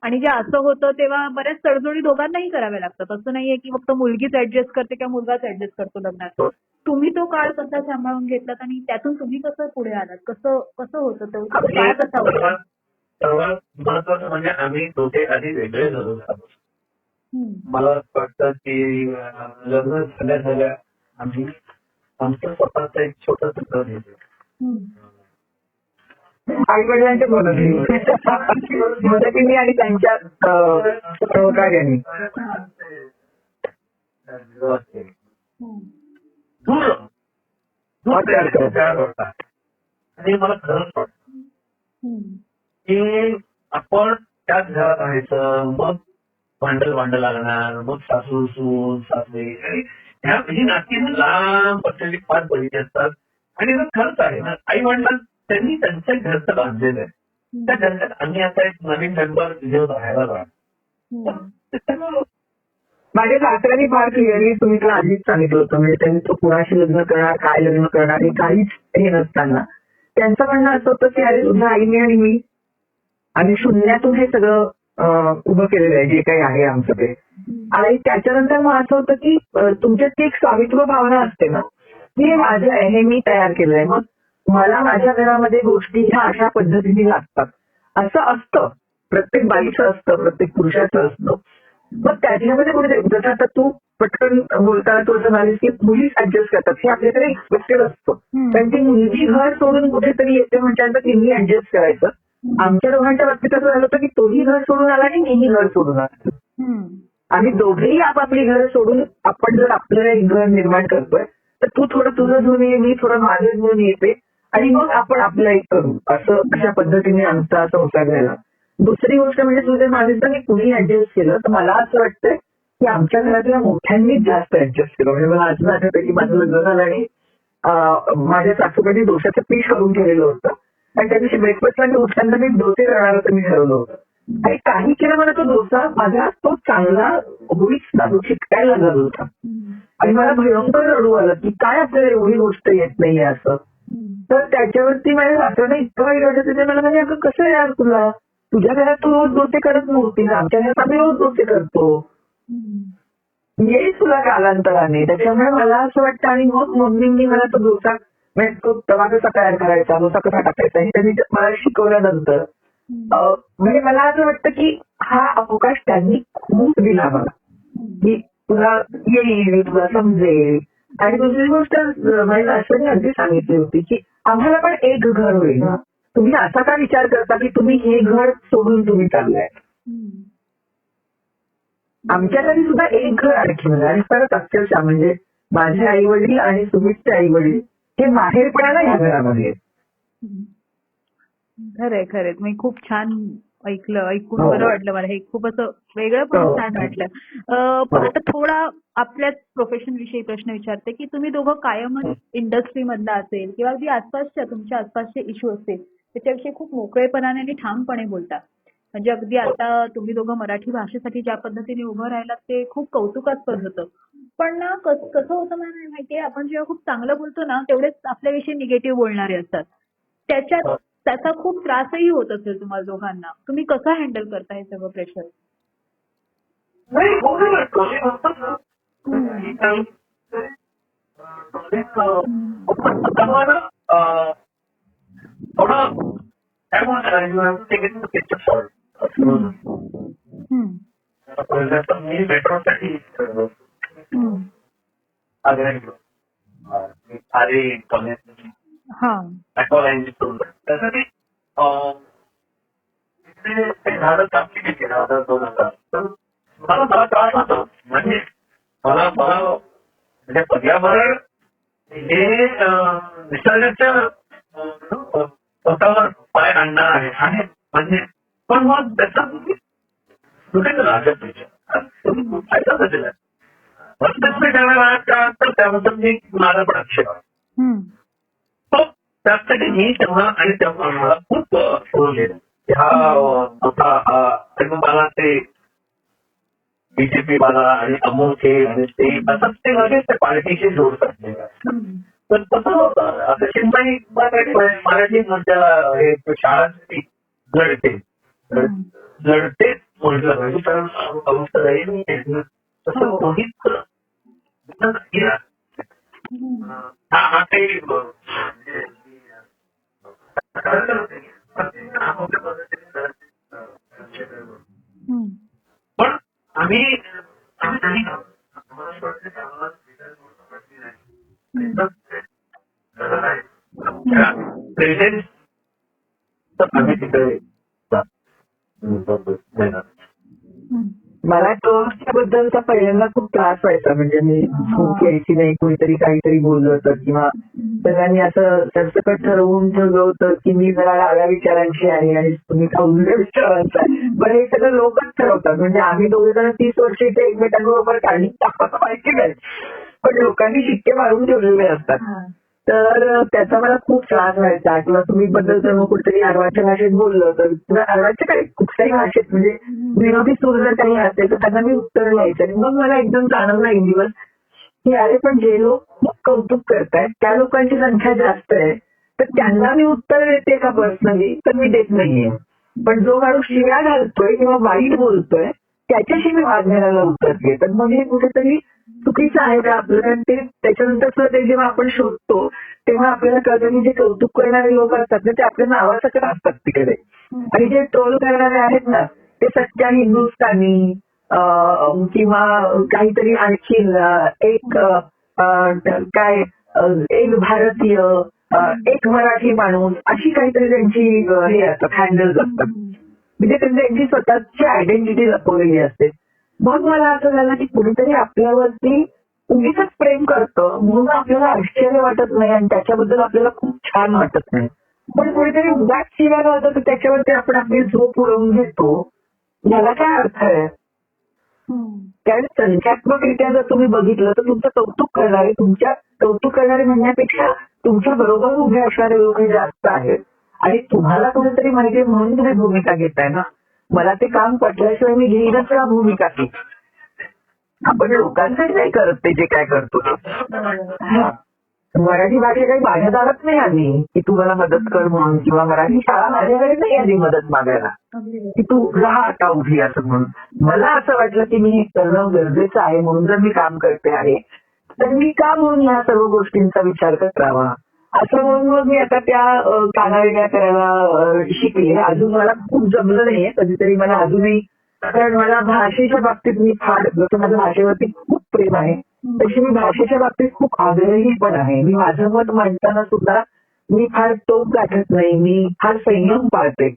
आणि जे असं होतं तेव्हा बऱ्याच तडजोडी दोघांनाही कराव्या लागतात. असं नाहीये की फक्त मुलगीच ऍडजस्ट करते किंवा मुलगाच ऍडजस्ट करतो लग्नात. तुम्ही तो काळ कसा सांभाळून घेतलात आणि त्यातून तुम्ही कसं पुढे आलात, कसं कसं होतं तो काळ कसा होता? सर्वात महत्वाचं म्हणजे आम्ही दोघे आधी वेगळे झालो. मला असं वाटतं की लग्न झाल्या आम्ही आमचं स्वतःचं एक छोटंसं घर घेतलं. आई वडिलांच्या मदतीने आणि त्यांच्या सहकार्याने आणि मला खरंच वाटतं की आपण त्याच घरात राहायचं, मग भांडल लागणार, मग सासू सून सासरे ही नाती लांब पडलेली फार बळी असतात. आणि खरंच आहे ना, आई वडिलांना त्यांनी त्यांच्या घरचं बांधलेलं आहे. त्या घरच्यात आम्ही आता एक नवीन मेंबर घेऊन राहायला लागलो. माझ्या सासऱ्यांनी फार क्लिअरली तुम्ही तुला आधीच सांगितलं होतं, म्हणजे त्यांनी तो कुणाशी लग्न करणार, काय लग्न करणार हे काहीच हे नसताना त्यांचं म्हणणं असं होतं की अरे तुझ्या आईने आणि मी आणि शून्यातून हे सगळं उभं केलेलं आहे जे काही आहे आमचं ते. आणि त्याच्यानंतर मग असं होतं की तुमच्यात ती एक स्वामित्व भावना असते ना, हे माझं आहे, हे मी तयार केलंय, मग मला माझ्या घरामध्ये गोष्टी ह्या अशा पद्धतीने लागतात असं असतं. प्रत्येक बाईचं असतं, प्रत्येक पुरुषाचं असतं. मग त्याच्यामध्ये कुठे जसं आता तू पटकन बोलताना तू असं म्हणालीस की मुलीच ऍडजस्ट करतात, हे आपल्याकडे एक्सपेक्टेड असतं. कारण ती मुलगी घर सोडून कुठेतरी येते म्हटल्यानंतर तिने ऍडजस्ट करायचं. आमच्या दोघांच्या बाबतीत असं झालं होतं की तोही घर सोडून आला आणि मीही घर सोडून आला. आम्ही दोघेही आपापली घर सोडून आपण जर आपल्याला एक घर निर्माण करतोय तर तू थोडं तुझं घेऊन ये, मी थोडं माझं घेऊन येते आणि मग आपण आपलं एक करू, असं अशा पद्धतीने आमचा असं होता गेला. दुसरी गोष्ट म्हणजे तुझे माझे तर मी कुणी ऍडजस्ट केलं तर मला असं वाटतंय की आमच्या घरातल्या मोठ्यांनीच जास्त ऍडजस्ट केलं. म्हणजे मला असं वाटतं की माझं लग्न झालं आणि माझ्या सासूबाईंनी डोश्याचं पीठ करून ठेवलेलं होतं आणि त्या दिवशी ब्रेकफास्टला मी उठताना मी डोसे करणार असं मी ठरवलं होतं. आणि काही केलं मला तो डोसा माझा तो चांगला होईच ना, तो शिकायला लागला होता. आणि मला भयंकर रडू आलं की काय आपल्याला एवढी गोष्ट येत नाहीये असं. तर त्याच्यावरती माझ्या सासूने इतकं काही रडत होते. मला म्हणजे अगं कसं यार तुला, तुझ्या घरात तू रोज डोसे करत नव्हती ना, आमच्या घरात आम्ही रोज डोसे करतो, येईल तुला कालांतराने. त्याच्यामुळे मला असं वाटतं. आणि मग मम्मींनी मला तो डोसा म्हणजे तो तवा कसा तयार करायचा, डोसा कसा टाकायचा हे त्यांनी मला शिकवल्यानंतर म्हणजे मला असं वाटतं की हा अवकाश त्यांनी खूप दिला मला की तुला येईल, तुला समजेल. आणि दुसरी गोष्ट माझ्या सासूने अगदी सांगितली होती की आम्हाला पण एक घर होईल ना, तुम्ही असा का विचार करता की तुम्ही हे घर सोडून तुम्ही चाललाय. आमच्याकडे सुद्धा एक घर आणखी मला. आणि परत अक्षरशः म्हणजे माझे आई वडील आणि सुमितचे आई वडील हे माहेरपणाला ह्या घरामध्ये. खरंय खरंय, मी खूप छान ऐकलं, ऐकून बरं वाटलं मला. हे खूप असं वेगळं पण छान वाटलं. आता थोडा आपल्याच प्रोफेशन विषयी प्रश्न विचारते की तुम्ही दोघं कायमच इंडस्ट्री मधला असेल किंवा अगदी आसपासच्या तुमच्या आसपासचे इश्यू असतील त्याच्याविषयी खूप मोकळेपणाने आणि ठामपणे बोलता. म्हणजे अगदी आता तुम्ही दोघं मराठी भाषेसाठी ज्या पद्धतीने उभं राहिलात ते खूप कौतुकास्पद होतं. पण ना कसं होतं मला माहितीये, आपण जेव्हा खूप चांगलं बोलतो ना तेवढेच आपल्याविषयी निगेटिव्ह बोलणारे असतात. त्याचा खूप त्रासही होत असेल तुम्हाला दोघांना. तुम्ही कसं हँडल करता हे सगळं प्रेशर? मी मेट्रोसाठी त्यासाठी झाडं कापली केलं 2000. मला त्रास होतो. म्हणजे मला म्हणजे पर्यावरण हे निसर्गाच्या स्वतःवर पाय आणणं आहे आणि म्हणजे पण मग त्याचा कुठे लागत नाही. तर त्याबद्दल मी माझा पण आक्षेप आहे. त्यासाठी मी तेव्हा आणि तेव्हा मला खूप सोडलेलं हा होता. मला ते बीजेपी वाला आणि अमोल आणि ते असंच ते लगेच त्या पार्टीशी जोडतात. तर तसं होतं. आता चिन्मयी मराठी म्हणजे शाळा लढते लढतेच म्हटलं पाहिजे, कारण तसं कोणीच हा काही पण आम्ही प्रेझेंट तर आम्ही तिकडे मला बद्दलचा पहिल्यांदा खूप त्रास व्हायचा. म्हणजे मी खूप यायची नाही, कोणीतरी काहीतरी बोललं होतं किंवा सगळ्यांनी असं सरसकट ठरवून ठेवलं होतं की मी जरा डाव्या विचारांची आहे आणि तुम्ही उजव्या विचारांचा आहे. पण हे सगळं लोकच ठरवतात. म्हणजे आम्ही दोघे जण 30 वर्ष इथे एकमेकांबरोबर काढली माहिती नाही, पण लोकांनी शिक्के मारून ठेवलेले असतात. तर त्याचा मला खूप त्रास व्हायचा. किंवा तुम्ही बद्दल जर मग कुठेतरी आडवाच्या भाषेत बोललं तर किंवा आडवाच्या काही कुठल्याही भाषेत म्हणजे विरोधी सूर जर काही असेल तर त्यांना मी उत्तर द्यायचं. आणि मग मला एकदम जाणवलं एक दिवस की अरे पण जे लोक खूप कौतुक करतायत त्या लोकांची संख्या जास्त आहे, तर त्यांना मी उत्तर देते का पर्सनली, तर मी देत नाहीये. पण जो माणूस शिव्या घालतोय किंवा वाईट बोलतोय त्याच्याशी मी वाद घालायला उतरते. तर मग हे कुठेतरी चुकीचं आहे का आपलं. कारण ते त्याच्यानंतर ते जेव्हा आपण शोधतो तेव्हा आपल्याला कळतं की जे कौतुक करणारे लोक असतात ना ते आपल्या नावासकट असतात तिकडे, आणि जे ट्रोल करणारे आहेत ना ते सच्चा हिंदुस्थानी किंवा काहीतरी आणखी एक काय एक भारतीय एक मराठी माणूस अशी काहीतरी त्यांची हे असतात, हँडल्स असतात. म्हणजे त्यांची स्वतःची आयडेंटिटी लपवलेली असते. मग मला असं झालं की कुणीतरी आपल्यावरती उगीच प्रेम करतं म्हणून आपल्याला आश्चर्य वाटत नाही आणि त्याच्याबद्दल आपल्याला खूप छान वाटत नाही. पण कुणीतरी उगाच शिवाय होतं तर त्याच्यावरती आपण आपली झोप उडवून घेतो. याला काय अर्थ आहे. कारण संख्यात्मकरित्या जर तुम्ही बघितलं तर तुमचं कौतुक करणारे म्हणण्यापेक्षा तुमच्या बरोबर उभे असणारे लोक जास्त आहेत. आणि तुम्हाला कुठेतरी माहिती म्हणून तुम्ही भूमिका घेताय ना. मला ते काम पटल्याशिवाय मी घेईनच ना भूमिका ती. आपण लोकांसाठी नाही करत ते जे काय करतो. मराठी भाषा काही माझ्या दारात नाही आली की तू मला मदत कर म्हणून, किंवा मराठी शाळा माझ्याकडे नाही आली मदत मागायला की तू राहा आता उभी असं म्हणून. मला असं वाटलं की मी करणं गरजेचं आहे म्हणून जर मी काम करते आहे तर मी का म्हणून या सर्व गोष्टींचा विचार करावा असं म्हणून मग मी आता त्या कानावेगळ्या करायला शिकले. अजून मला खूप जमलं नाहीये कधीतरी मला अजूनही, कारण मला भाषेच्या बाबतीत मी फार, जसं माझ्या भाषेवरती खूप प्रेम आहे तशी मी भाषेच्या बाबतीत खूप आग्रही पण आहे. मी माझं मत मांडताना सुद्धा मी फार टोक गाठत नाही, मी फार संयम पाळते.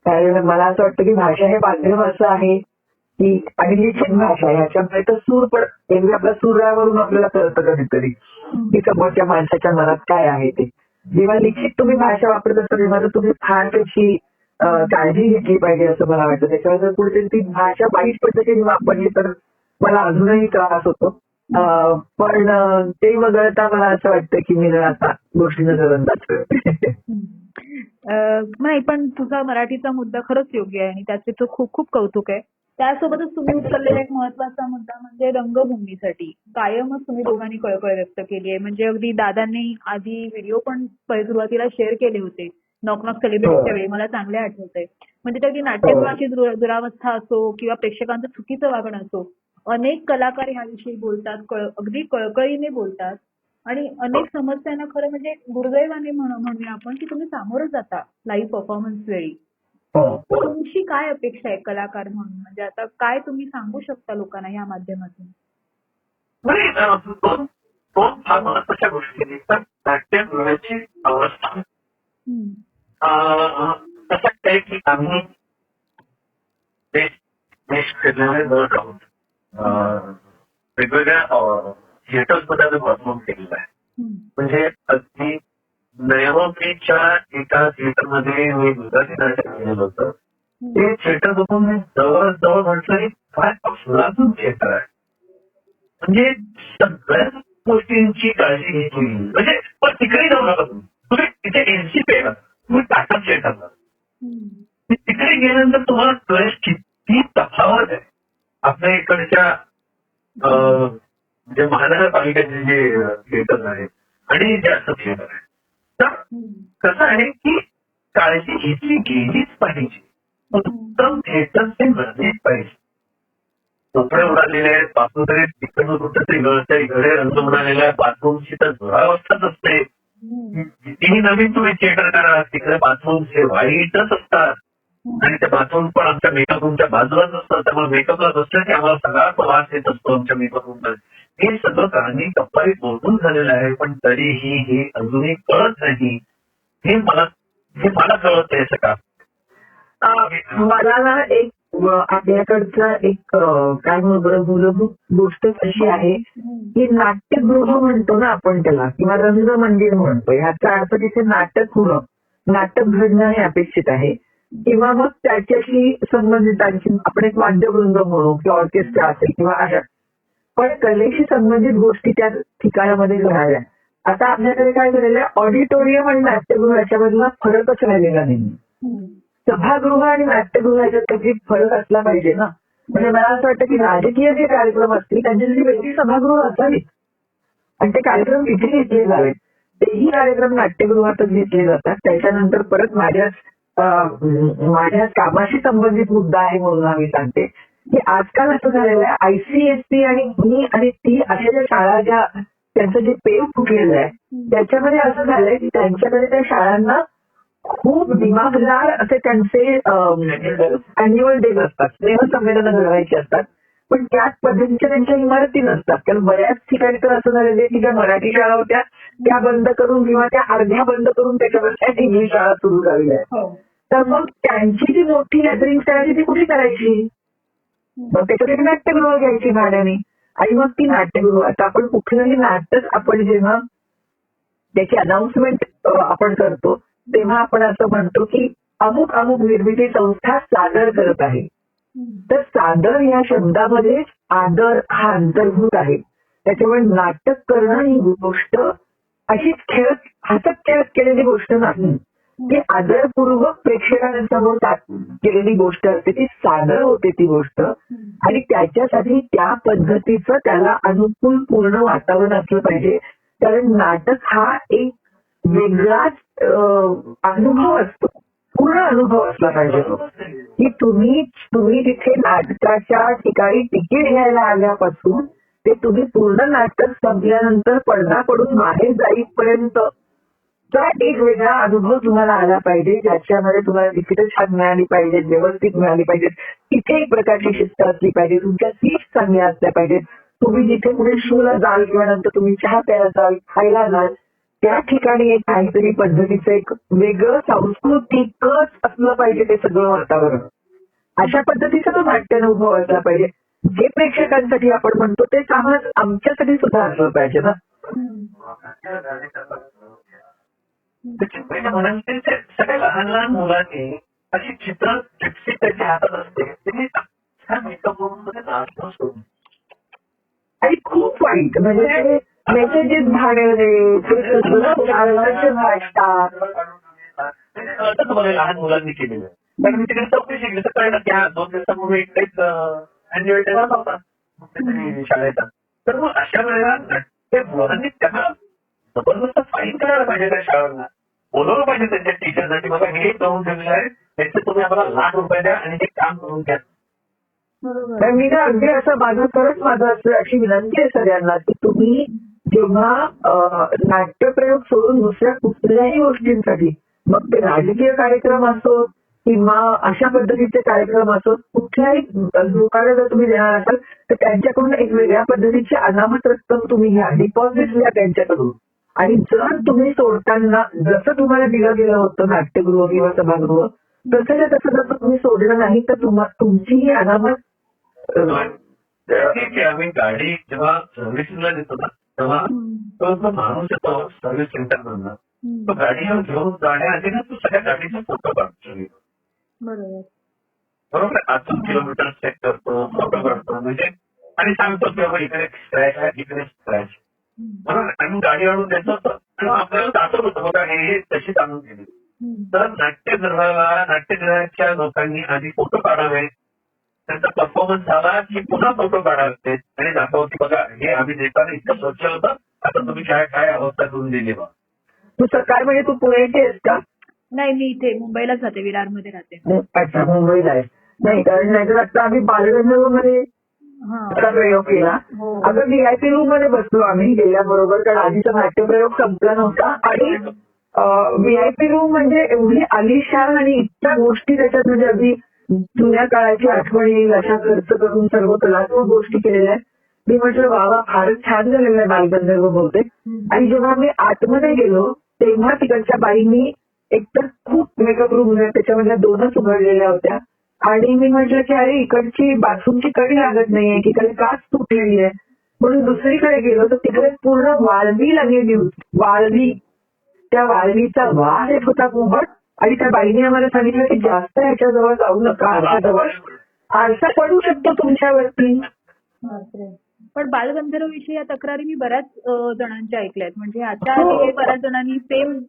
कारण मला असं वाटतं की भाषा हे माध्यम असं आहे की, आणि लिखित भाषा ह्याच्यामुळे तर सूर पण एरवी आपल्या सुरावरून आपल्याला कळतं कधीतरी की समोरच्या माणसाच्या मनात काय आहे ते. जेव्हा लिखित तुम्ही भाषा वापरत असता तेव्हा तर तुम्ही फार त्याची काळजी घेतली पाहिजे असं मला वाटतं. त्याच्यावर जर कुठेतरी ती भाषा वाईट पद्धतीने वापरली तर मला अजूनही त्रास होतो. पण ते वगळता मला असं वाटतं की मी जर आता गोष्टी नजरअंदाज करते. नाही, पण तुझा मराठीचा मुद्दा खरंच योग्य आहे आणि त्याचे तो खूप खूप कौतुक आहे. त्यासोबतच तुम्ही उचललेला एक महत्वाचा मुद्दा म्हणजे रंगभूमीसाठी कायमच तुम्ही दोघांनी कळकळ व्यक्त केली आहे. म्हणजे अगदी दादांनी आधी व्हिडिओ पण सुरुवातीला शेअर केले होते नॉक नॉक सेलिब्रिटीच्या वेळी, मला चांगले आठवतंय. म्हणजे त्याची नाट्यगृहाची दुरावस्था असो किंवा प्रेक्षकांचं चुकीचं वागणं असो, अनेक कलाकार ह्याविषयी बोलतात, अगदी कळकळीने बोलतात आणि अनेक समस्यांना खरं म्हणजे दुर्दैवाने म्हणूया आपण की तुम्ही सामोरं जाता लाईव्ह परफॉर्मन्स वेळी. तुमची काय अपेक्षा आहे कलाकार म्हणून, म्हणजे आता काय तुम्ही सांगू शकता लोकांना या माध्यमातून? फार महत्वाच्या गोष्टी नाट्यगृहाची अवस्था कसं आहे की आम्ही वेगवेगळ्या थिएटर्स मध्ये परफॉर्म केलेला आहे. म्हणजे अगदी नैरोबीच्या एका थिएटरमध्ये मी गुजराती नाटक केलेलं होतं. ते थिएटर बघून मी जवळजवळ म्हटलं फार अफलातून थिएटर आहे. म्हणजे सगळ्याच गोष्टींची काळजी घेतली. म्हणजे पण तिकडे जाऊ नका तुम्ही तिथे एनसी पे तुम्ही टाटा थिएटरला तिकडे गेल्यानंतर तुम्हाला कळेल किती तफावत आहे. आपलं एक तिकडच्या जे महानगरपालिकेचे जे थिएटर आहेत आणि जास्त थिएटर आहे, तर कसं आहे की काळजी घेतली गेलीच पाहिजे. उत्तम थिएटरचे गरजेच पाहिजे. कपडे उडालेले आहेत, बाथरूम तरी तिकडून कुठं तरी गळतंय, घडे रंग उडालेला आहे, बाथरूमची तर दुरावस्थाच असते. कितीही नवीन तुम्ही थिएटर करा, तिकडे बाथरूमचे वाईटच असतात. आणि त्या बाथरूम पण आमच्या मेकअप रूमच्या बाजूलाच असतात. त्यामुळे मेकअपला बसलं की आम्हाला सगळा तो वास येत असतो आमच्या मेकअप रूमला. हे सगळं काळजी कप्पारी बोलून झालेलं आहे, पण तरीही हे अजूनही कळत नाही. हे मला कळत नाही सगळं. मला ना एक आपल्याकडचा एक काय मूलभूत गोष्ट अशी आहे की नाट्यगृह म्हणतो ना आपण त्याला, किंवा रंगमंदिर म्हणतो, ह्याचा अर्थ तिथे नाटक होणं, नाटक घडणं हे अपेक्षित आहे. किंवा मग त्याच्याशी संबंधित आणखी आपण एक वाद्यवृंद म्हणू किंवा ऑर्केस्ट्रा असेल किंवा अशा, पण कलेशी संबंधित गोष्टी त्या ठिकाणामध्ये घडाव्या. आता आपल्याकडे काय झालेलं आहे, ऑडिटोरियम आणि नाट्यगृह याच्यामधला फरकच राहिलेला नाही. सभागृह आणि नाट्यगृह याच्यात काही फरक असला पाहिजे ना. म्हणजे मला असं वाटतं की राजकीय जे कार्यक्रम असतील त्यांच्यासाठी वेगळी सभागृह असावीत आणि ते कार्यक्रम तिथे घेतले जावेत. तेही कार्यक्रम नाट्यगृहातच घेतले जातात. त्याच्यानंतर परत माझ्या कामाशी संबंधित मुद्दा आहे म्हणून आम्ही सांगते की आजकाल असं झालेलं आहे, ICSE आणि मी आणि ती अशा ज्या शाळा ज्या त्यांचं जे पेव फुटलेलं आहे त्याच्यामध्ये असं झालंय की त्यांच्याकडे त्या शाळांना खूप दिमागदार असे त्यांचे अॅन्युअल डेज असतात, स्नेहसंमेलनं घडवायची असतात, पण त्याच पद्धतीच्या त्यांच्या इमारती नसतात. कारण बऱ्याच ठिकाणी तर असं झालेलं आहे की ज्या मराठी शाळा होत्या त्या बंद करून किंवा त्या अर्ध्या बंद करून त्याच्यावर इंग्लिश शाळा सुरू झालेल्या आहेत. तर मग त्यांची जी मोठी गॅदरिंग करायची ती कुठे करायची? मग त्याच्यासाठी नाट्यगृह घ्यायची भाड्याने. आणि मग ती नाट्यगृह, आता आपण कुठलंही नाटक आपण जेव्हा त्याची अनाउन्समेंट आपण करतो तेव्हा आपण असं म्हणतो की अमुक अमुक निर्मिती संस्था सादर करत आहे. तर सादर या शब्दामध्ये आदर हा अंतर्भूत आहे. त्याच्यामुळे नाटक करणं ही गोष्ट अशीच हसत खेळत केलेली गोष्ट नाही. ती आदरपूर्वक प्रेक्षकांसमोर केलेली गोष्ट असते, ती सादर होते ती गोष्ट. आणि त्याच्यासाठी त्या पद्धतीचं त्याला अनुकूल पूर्ण वातावरण असलं पाहिजे. कारण नाटक हा एक वेगळाच अनुभव असतो, पूर्ण अनुभव असला पाहिजे तो. की तुम्ही तिथे नाटकाच्या ठिकाणी तिकीट घ्यायला आल्यापासून ते तुम्ही पूर्ण नाटक संपल्यानंतर पडदा पडून बाहेर जाईपर्यंत एक वेगळा अनुभव तुम्हाला आला पाहिजे, ज्याच्यामध्ये तुम्हाला तिकीटं छान मिळाली पाहिजेत, व्यवस्थित मिळाली पाहिजेत, तिथे एक प्रकारची शिस्त असली पाहिजे, तुमच्या सीट्स चांगल्या असल्या पाहिजेत. तुम्ही जिथे पुढे शोला जाल किंवा नंतर तुम्ही चहा प्यायला जाल, खायला जाल, त्या ठिकाणी एक काहीतरी पद्धतीचं एक वेगळं सांस्कृतिकच असलं पाहिजे ते सगळं वातावरण. अशा पद्धतीचा तो नाट्यानुभव असला पाहिजे. जे प्रेक्षकांसाठी आपण म्हणतो ते आमच्यासाठी सुद्धा असलं पाहिजे ना. सगळ्या लहान लहान मुलांनी अशी चित्र त्याच्या हातात असते, आणि खूप वाईट म्हणजे मेसेजेस भाडे लहान मुलांनी केलेलं. पण मी तिकडे चौकशी शिकली तर कळलं की 2 दिवसापूर्वी एक अॅन्युअल डे झाला होता शाळेचा. तर मग अशा वेळेला ते मुलांनी त्यांना जबरदस्त फाईन करायला पाहिजे, त्या शाळांना बोलवलं पाहिजे त्यांच्या टीचरसाठी, बघा हे करून ठेवलेलं आहे, त्याचे तुम्ही आम्हाला ₹1,00,000 द्या आणि ते काम करून घ्या. मी ना अगदी असं माझं असं अशी विनंती आहे सगळ्यांना की तुम्ही जेव्हा नाट्यप्रयोग सोडून दुसऱ्या कुठल्याही गोष्टींसाठी, मग ते राजकीय कार्यक्रम असो किंवा अशा पद्धतीचे कार्यक्रम असो, कुठल्याही लोकांना जर तुम्ही देणार असाल तर त्यांच्याकडून एक वेगळ्या पद्धतीची अनामत रक्कम तुम्ही घ्या, डिपॉझिट घ्या त्यांच्याकडून. आणि जर तुम्ही सोडताना जसं तुम्हाला दिलं गेलं होतं नाट्यगृह किंवा सभागृह तसं जसं तुम्ही सोडलं नाही तर तुमची ही अनामत आम्ही गाडी जेव्हा सर्व्हिसिंगला देतो ना तेव्हा तो माणूस येतो सर्व्हिस सेंटर मधला, तो गाडी घेऊन जाण्याआधी ना तो सगळ्या गाडीचा फोटो काढतो. बरोबर, 8 किलोमीटर चेक करतो, फोटो काढतो म्हणजे, आणि सांगतो की बाबा इकडे स्क्रॅच आहे, इकडे स्क्रॅच, बरोबर. आणि गाडी आणून द्यायचं होतं आणि आपल्याला दाखवत होतं बघा हे तशीच आणून दिली. तर नाट्यगृहाच्या लोकांनी आधी फोटो काढावे, त्यांचा परफॉर्मन्स झाला की पुन्हा फोटो काढावे आणि दाखव की बघा हे आम्ही देताना इतकं स्वच्छ होतं, आता तुम्ही काय काय अवस्था करून दिली बा. तू सकाळ म्हणजे तू पुण्याची आहेस का? नाही, मी इथे मुंबईलाच राहते, विरारमध्ये राहते. अच्छा, मुंबईला आहे. नाही कारण नाहीतर आता आम्ही बालगंधर्वमध्ये असा प्रयोग केला. हो. अगं व्हीआयपी रूम मध्ये बसलो आम्ही गेल्याबरोबर, कारण आधीचा नाट्यप्रयोग संपला नव्हता आणि व्हीआयपी रूम म्हणजे एवढी आलिशान आणि इतक्या गोष्टी त्याच्यात, म्हणजे अगदी जुन्या काळाची आठवण येईल अशा खर्च करून सर्व कलात्मक गोष्टी केलेल्या आहेत. मी म्हटलं बाबा फारच छान झालेलं आहे बालगंधर्व बहुतेक. आणि जेव्हा मी आतमध्ये गेलो तेव्हा तिकडच्या बाईंनी एकतर खूप मेकअप रूम आहेत त्याच्यामध्ये 2च उघडलेल्या होत्या आणि मी म्हटलं की अरे इकडची बाथरूमची कडी लागत नाहीये, तिकडे काच तुटलेली आहे, म्हणून दुसरीकडे गेलो तर तिकडे पूर्ण वाळवी लागलेली होती. वाळवी, त्या वाळवीचा वास येत होता कोंबट. आणि त्या बाईने आम्हाला सांगितलं की जास्त ह्याच्याजवळ जाऊ नका, आरशाजवळ आरसा पडू शकतो तुमच्यावरती. पण बालगंधर्व विषयी या तक्रारी मी बऱ्याच जणांच्या ऐकल्यात, म्हणजे ह्याच्या आधी बऱ्याच जणांनी सेम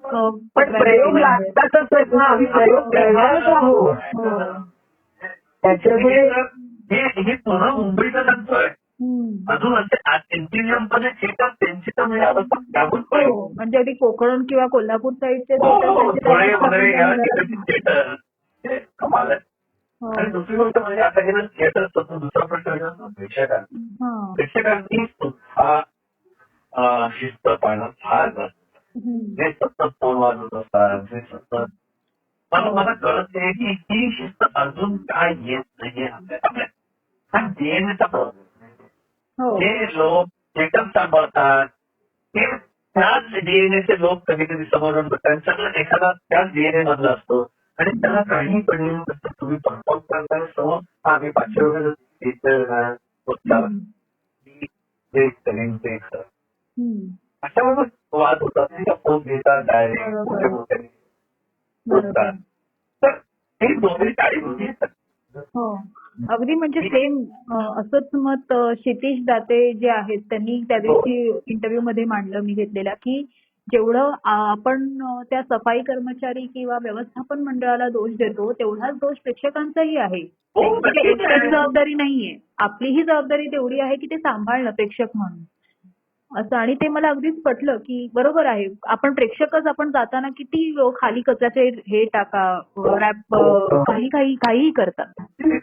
पण प्रयोग लागतातच आहेत ना, आम्ही प्रयोग करणारच आहोत. त्याच्यामुळे हे पुन्हा मुंबईचं सांगतोय. अजून असे इंटिरियर मध्ये थिएटर त्यांची तर म्हणजे अवस्था त्याहून पडेल. म्हणजे अगदी कोकण किंवा कोल्हापूर साईडचे थोडे वगैरे या ठिकाणी थिएटर हे कमाल आहे. आणि दुसरी गोष्ट म्हणजे आता हे थिएटर असतं, दुसरा प्रश्न प्रेक्षकांनी हा शिस्त पाळणं फार गरजेचं. जे सतत फोन वाजत असतात, जे सतत मला कळत नाही की ही शिस्त अजून काय येत नाहीये आपल्या हा डीएनएचा प्रॉब्लेम. जे लोक थिएटर सांभाळतात ते त्याच डीएनएचे लोक कधी कधी समोर त्यांच्याकडे एखादा त्याच डीएनए मधला असतो आणि त्याला काही पडलेलं नसतं. तुम्ही परफॉर्म करताना समोर आम्ही 500 वगैरे अशावर वाद होतात, फोन घेतात डायरेक्ट बोलतात. तर हे दोन्ही टाळी होती. हो, अगदी म्हणजे सेम असंच मत क्षितिज दाते जे आहेत त्यांनी त्या दिवशी इंटरव्ह्यू मध्ये मांडलं मी घेतलेला, की जेवढं आपण त्या सफाई कर्मचारी किंवा व्यवस्थापन मंडळाला दोष देतो तेवढाच दोष प्रेक्षकांचाही आहे. म्हणजे एकट्याच जबाबदारी नाहीये, आपलीही जबाबदारी तेवढी आहे की ते सांभाळणं प्रेक्षक म्हणून असं. आणि ते मला अगदीच पटलं की बरोबर आहे, आपण प्रेक्षकच आपण जाताना किती खाली कचऱ्याचे हे टाका, रॅप, काहीही करतात.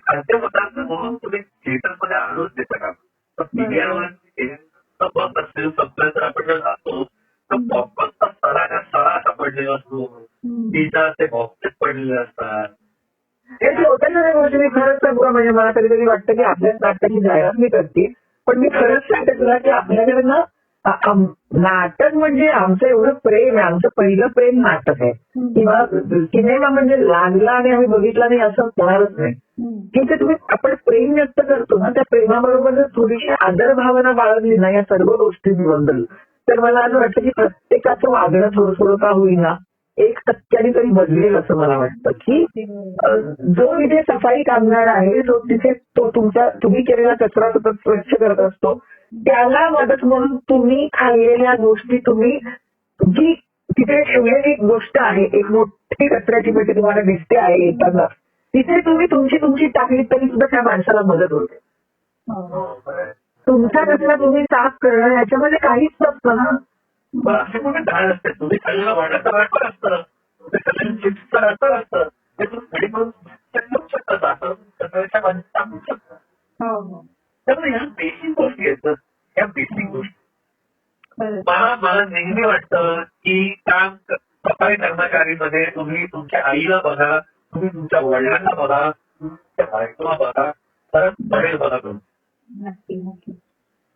खाद्यपदार्थ म्हणून तुम्ही थिएटरमध्ये आणूच देता का? आपण जातो तर पॉपकॉर्नचा सडा सापडलेला असतो, पिझ्झाचे बॉक्सेस पडलेले असतात. हे छोट्या छोट्या गोष्टी मी खरंच सांगू, म्हणजे मला कधी कधी वाटतं की आपल्याच नाटकाची जाहिरात मी करते, पण मी खरंच सांगते तुला की आपल्याकडे ना नाटक म्हणजे आमचं एवढं प्रेम आहे, आमचं पहिलं प्रेम नाटक आहे. किंवा सिनेमा म्हणजे लागला आणि आम्ही बघितला नाही असं होणारच नाही. ठीक आहे, तुम्ही आपण प्रेम व्यक्त करतो ना, त्या प्रेमाबरोबर जर थोडीशी आदर भावना बाळगली ना या सर्व गोष्टींबद्दल, तर मला असं वाटतं की प्रत्येकाचं वागणं थोडं थोडं का होईना 1% तरी बदलेल असं मला वाटतं. की जो तिथे सफाई कामगार आहे, जो तिथे तो तुम्ही केलेला कचरा सतत स्वच्छ करत असतो, त्याला मदत म्हणून तुम्ही खाल्लेल्या गोष्टी, तुम्ही जी तिथे ठेवलेली गोष्ट आहे, एक मोठी कचऱ्याची पेटी तुम्हाला दिसते आहे येताना, तिथे तुम्ही तुमची टाकली तरी सुद्धा त्या माणसाला मदत होते. तुमचा कचरा तुम्ही साफ करणं याच्यामध्ये काहीच नसतं ना. असे कुठे ढाळ असते, तुम्ही खाल्लेलं वाड्याचं वाटत असतं, तुम्ही खाल्लेलं चिप्सचं वाटत असतं, ते तुम्ही घरी करून शकता, कचऱ्याच्या बाजूला टाकू शकता. त्यामुळे ह्या बेसिक गोष्टी आहेत, ह्या बेसिक गोष्टी मला नेहमी वाटतं की काम सफाई कर्मचारीमध्ये तुम्ही तुमच्या आईला बघा, तुम्ही तुमच्या वडिलांना बघा, तुमच्या बायकोला बघा, तरच बरेच बघा तुम्ही. नक्की नक्की.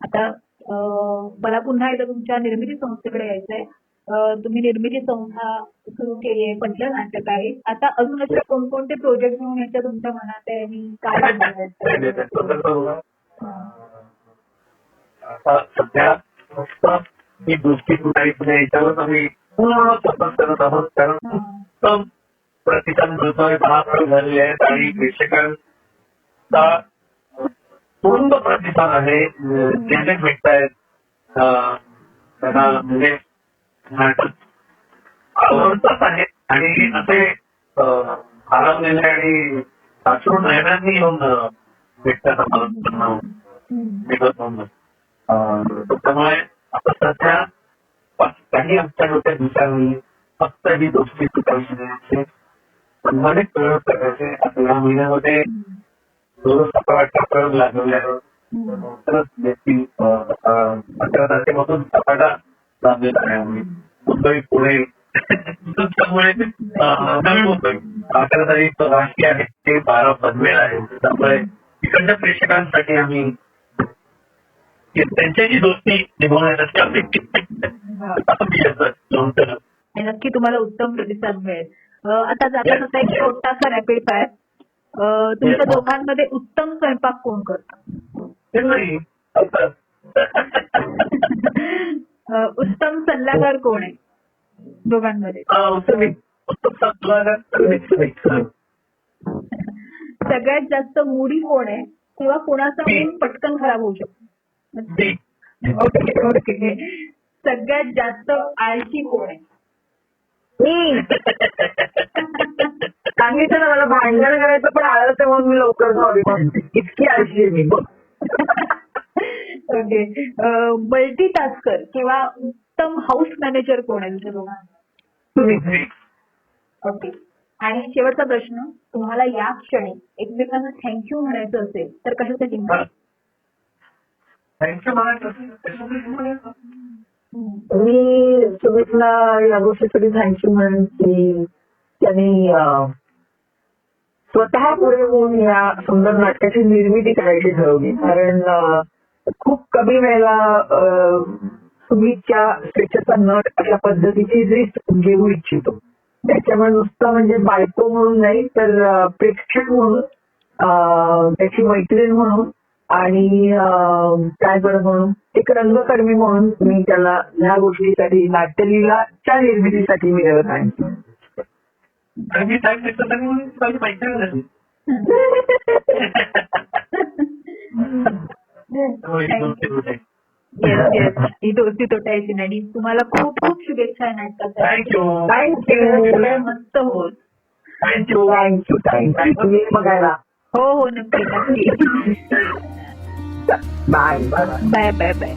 आता मला पुन्हा एकदा तुमच्या निर्मिती संस्थेकडे यायचंय. तुम्ही निर्मिती संस्था सुरू केली आहे, पहिलं नाटक आहे. आता अजून असे कोणकोणते प्रोजेक्ट म्हणून याच्या तुमच्या मनात आहे आणि काय? आता सध्या ही गोष्टी कुठे याच्यावर आम्ही पूर्ण फोकस करत आहोत, कारण उत्तम प्रतिसाद मिळतोय, महाप्रयोग झालेले आहेत आणि प्रेक्षकांचा पूर्ण प्रतिसाद आहे, जेणे भेटतायत त्यांना, म्हणजे नाटक आवडतच आहे. आणि असे हरवलेले आणि सासरून नयनांनी येऊन भेटतात आम्हाला त्यामुळे आता सध्या काही आमच्या डोक्यात विचार नाही फक्त ही दोस्ती तुटायची अनेक प्रयोग करायचे आता या महिन्यामध्ये जवळ 7-8 प्रयोग लागलेले आहेत. देखील 11 तारखेपासून सपाटा लागलेला आहे आम्ही मुंबई पुणे त्यामुळे नवी मुंबई 11 तारीख राष्ट्रीय आहे ते 12 पनवेल आहे त्यामुळे तिकडच्या प्रेक्षकांसाठी आम्ही त्यांच्याशी दोस्ती निभवण्यासाठी आम्ही नक्की तुम्हाला उत्तम प्रतिसाद मिळेल. आता जाता जाता एक छोटासा रॅपिड फायर. तुमच्या दोघांमध्ये उत्तम स्वयंपाक कोण करतं? उत्तम सल्लागार कोण आहे दोघांमध्ये? सगळ्यात जास्त मूडी कोण आहे किंवा कोणाचा मूड पटकन खराब होऊ शकतो? ओके. सगळ्यात जास्त आळशी कोण आहे? सांगितलं ना मला भांडण करायचं पण आलं तर मग मी लवकर सॉरी म्हणते इतकी आळशी आहे मी. ओके. मल्टीटास्कर किंवा उत्तम हाऊस मॅनेजर कोण आहे तुमच्या दोघांना? ओके. आणि शेवटचा प्रश्न, तुम्हाला या क्षणी एकमेकांना थँक्यू म्हणायचं असेल तर कशासाठी म्हणाल? मी सुमितला या गोष्टीसाठी थँक्यू म्हणेन की त्यांनी स्वतः पुढे होऊन या सुंदर नाटकाची निर्मिती करायची ठरवली. कारण खूप कमी वेळेला सुमितच्या स्टेजचा नट अशा पद्धतीची रिस्क घेऊ इच्छितो. त्याच्यामुळे नुसतं म्हणजे बायको म्हणून नाही तर प्रेक्षक म्हणून त्याची मैत्रीण म्हणून आणि काय बरं म्हणून एक रंगकर्मी म्हणून मी त्याला ह्या गोष्टीसाठी नाट्यलीलाच्या निर्मितीसाठी मी करत आहे. ही दोस्ती तुटायची नाही. तुम्हाला खूप खूप शुभेच्छा नाटकासाठी. थँक्यू. मस्त होत. थँक्यू तुम्ही बघायला. हो नक्की नक्की. Bye bye bye bye.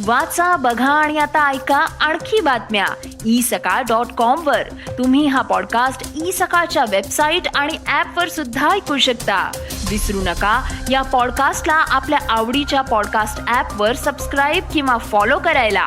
वाचा, बघा आणि आता ऐका आणखी बातम्या isakal.com वर. तुम्ही हा पॉडकास्ट isakal वेबसाईट आणि ऍप वर सुद्धा ऐकू शकता. विसरू नका या पॉडकास्टला आपल्या आवडीच्या पॉडकास्ट ऍप वर सबस्क्राईब किंवा फॉलो करायला.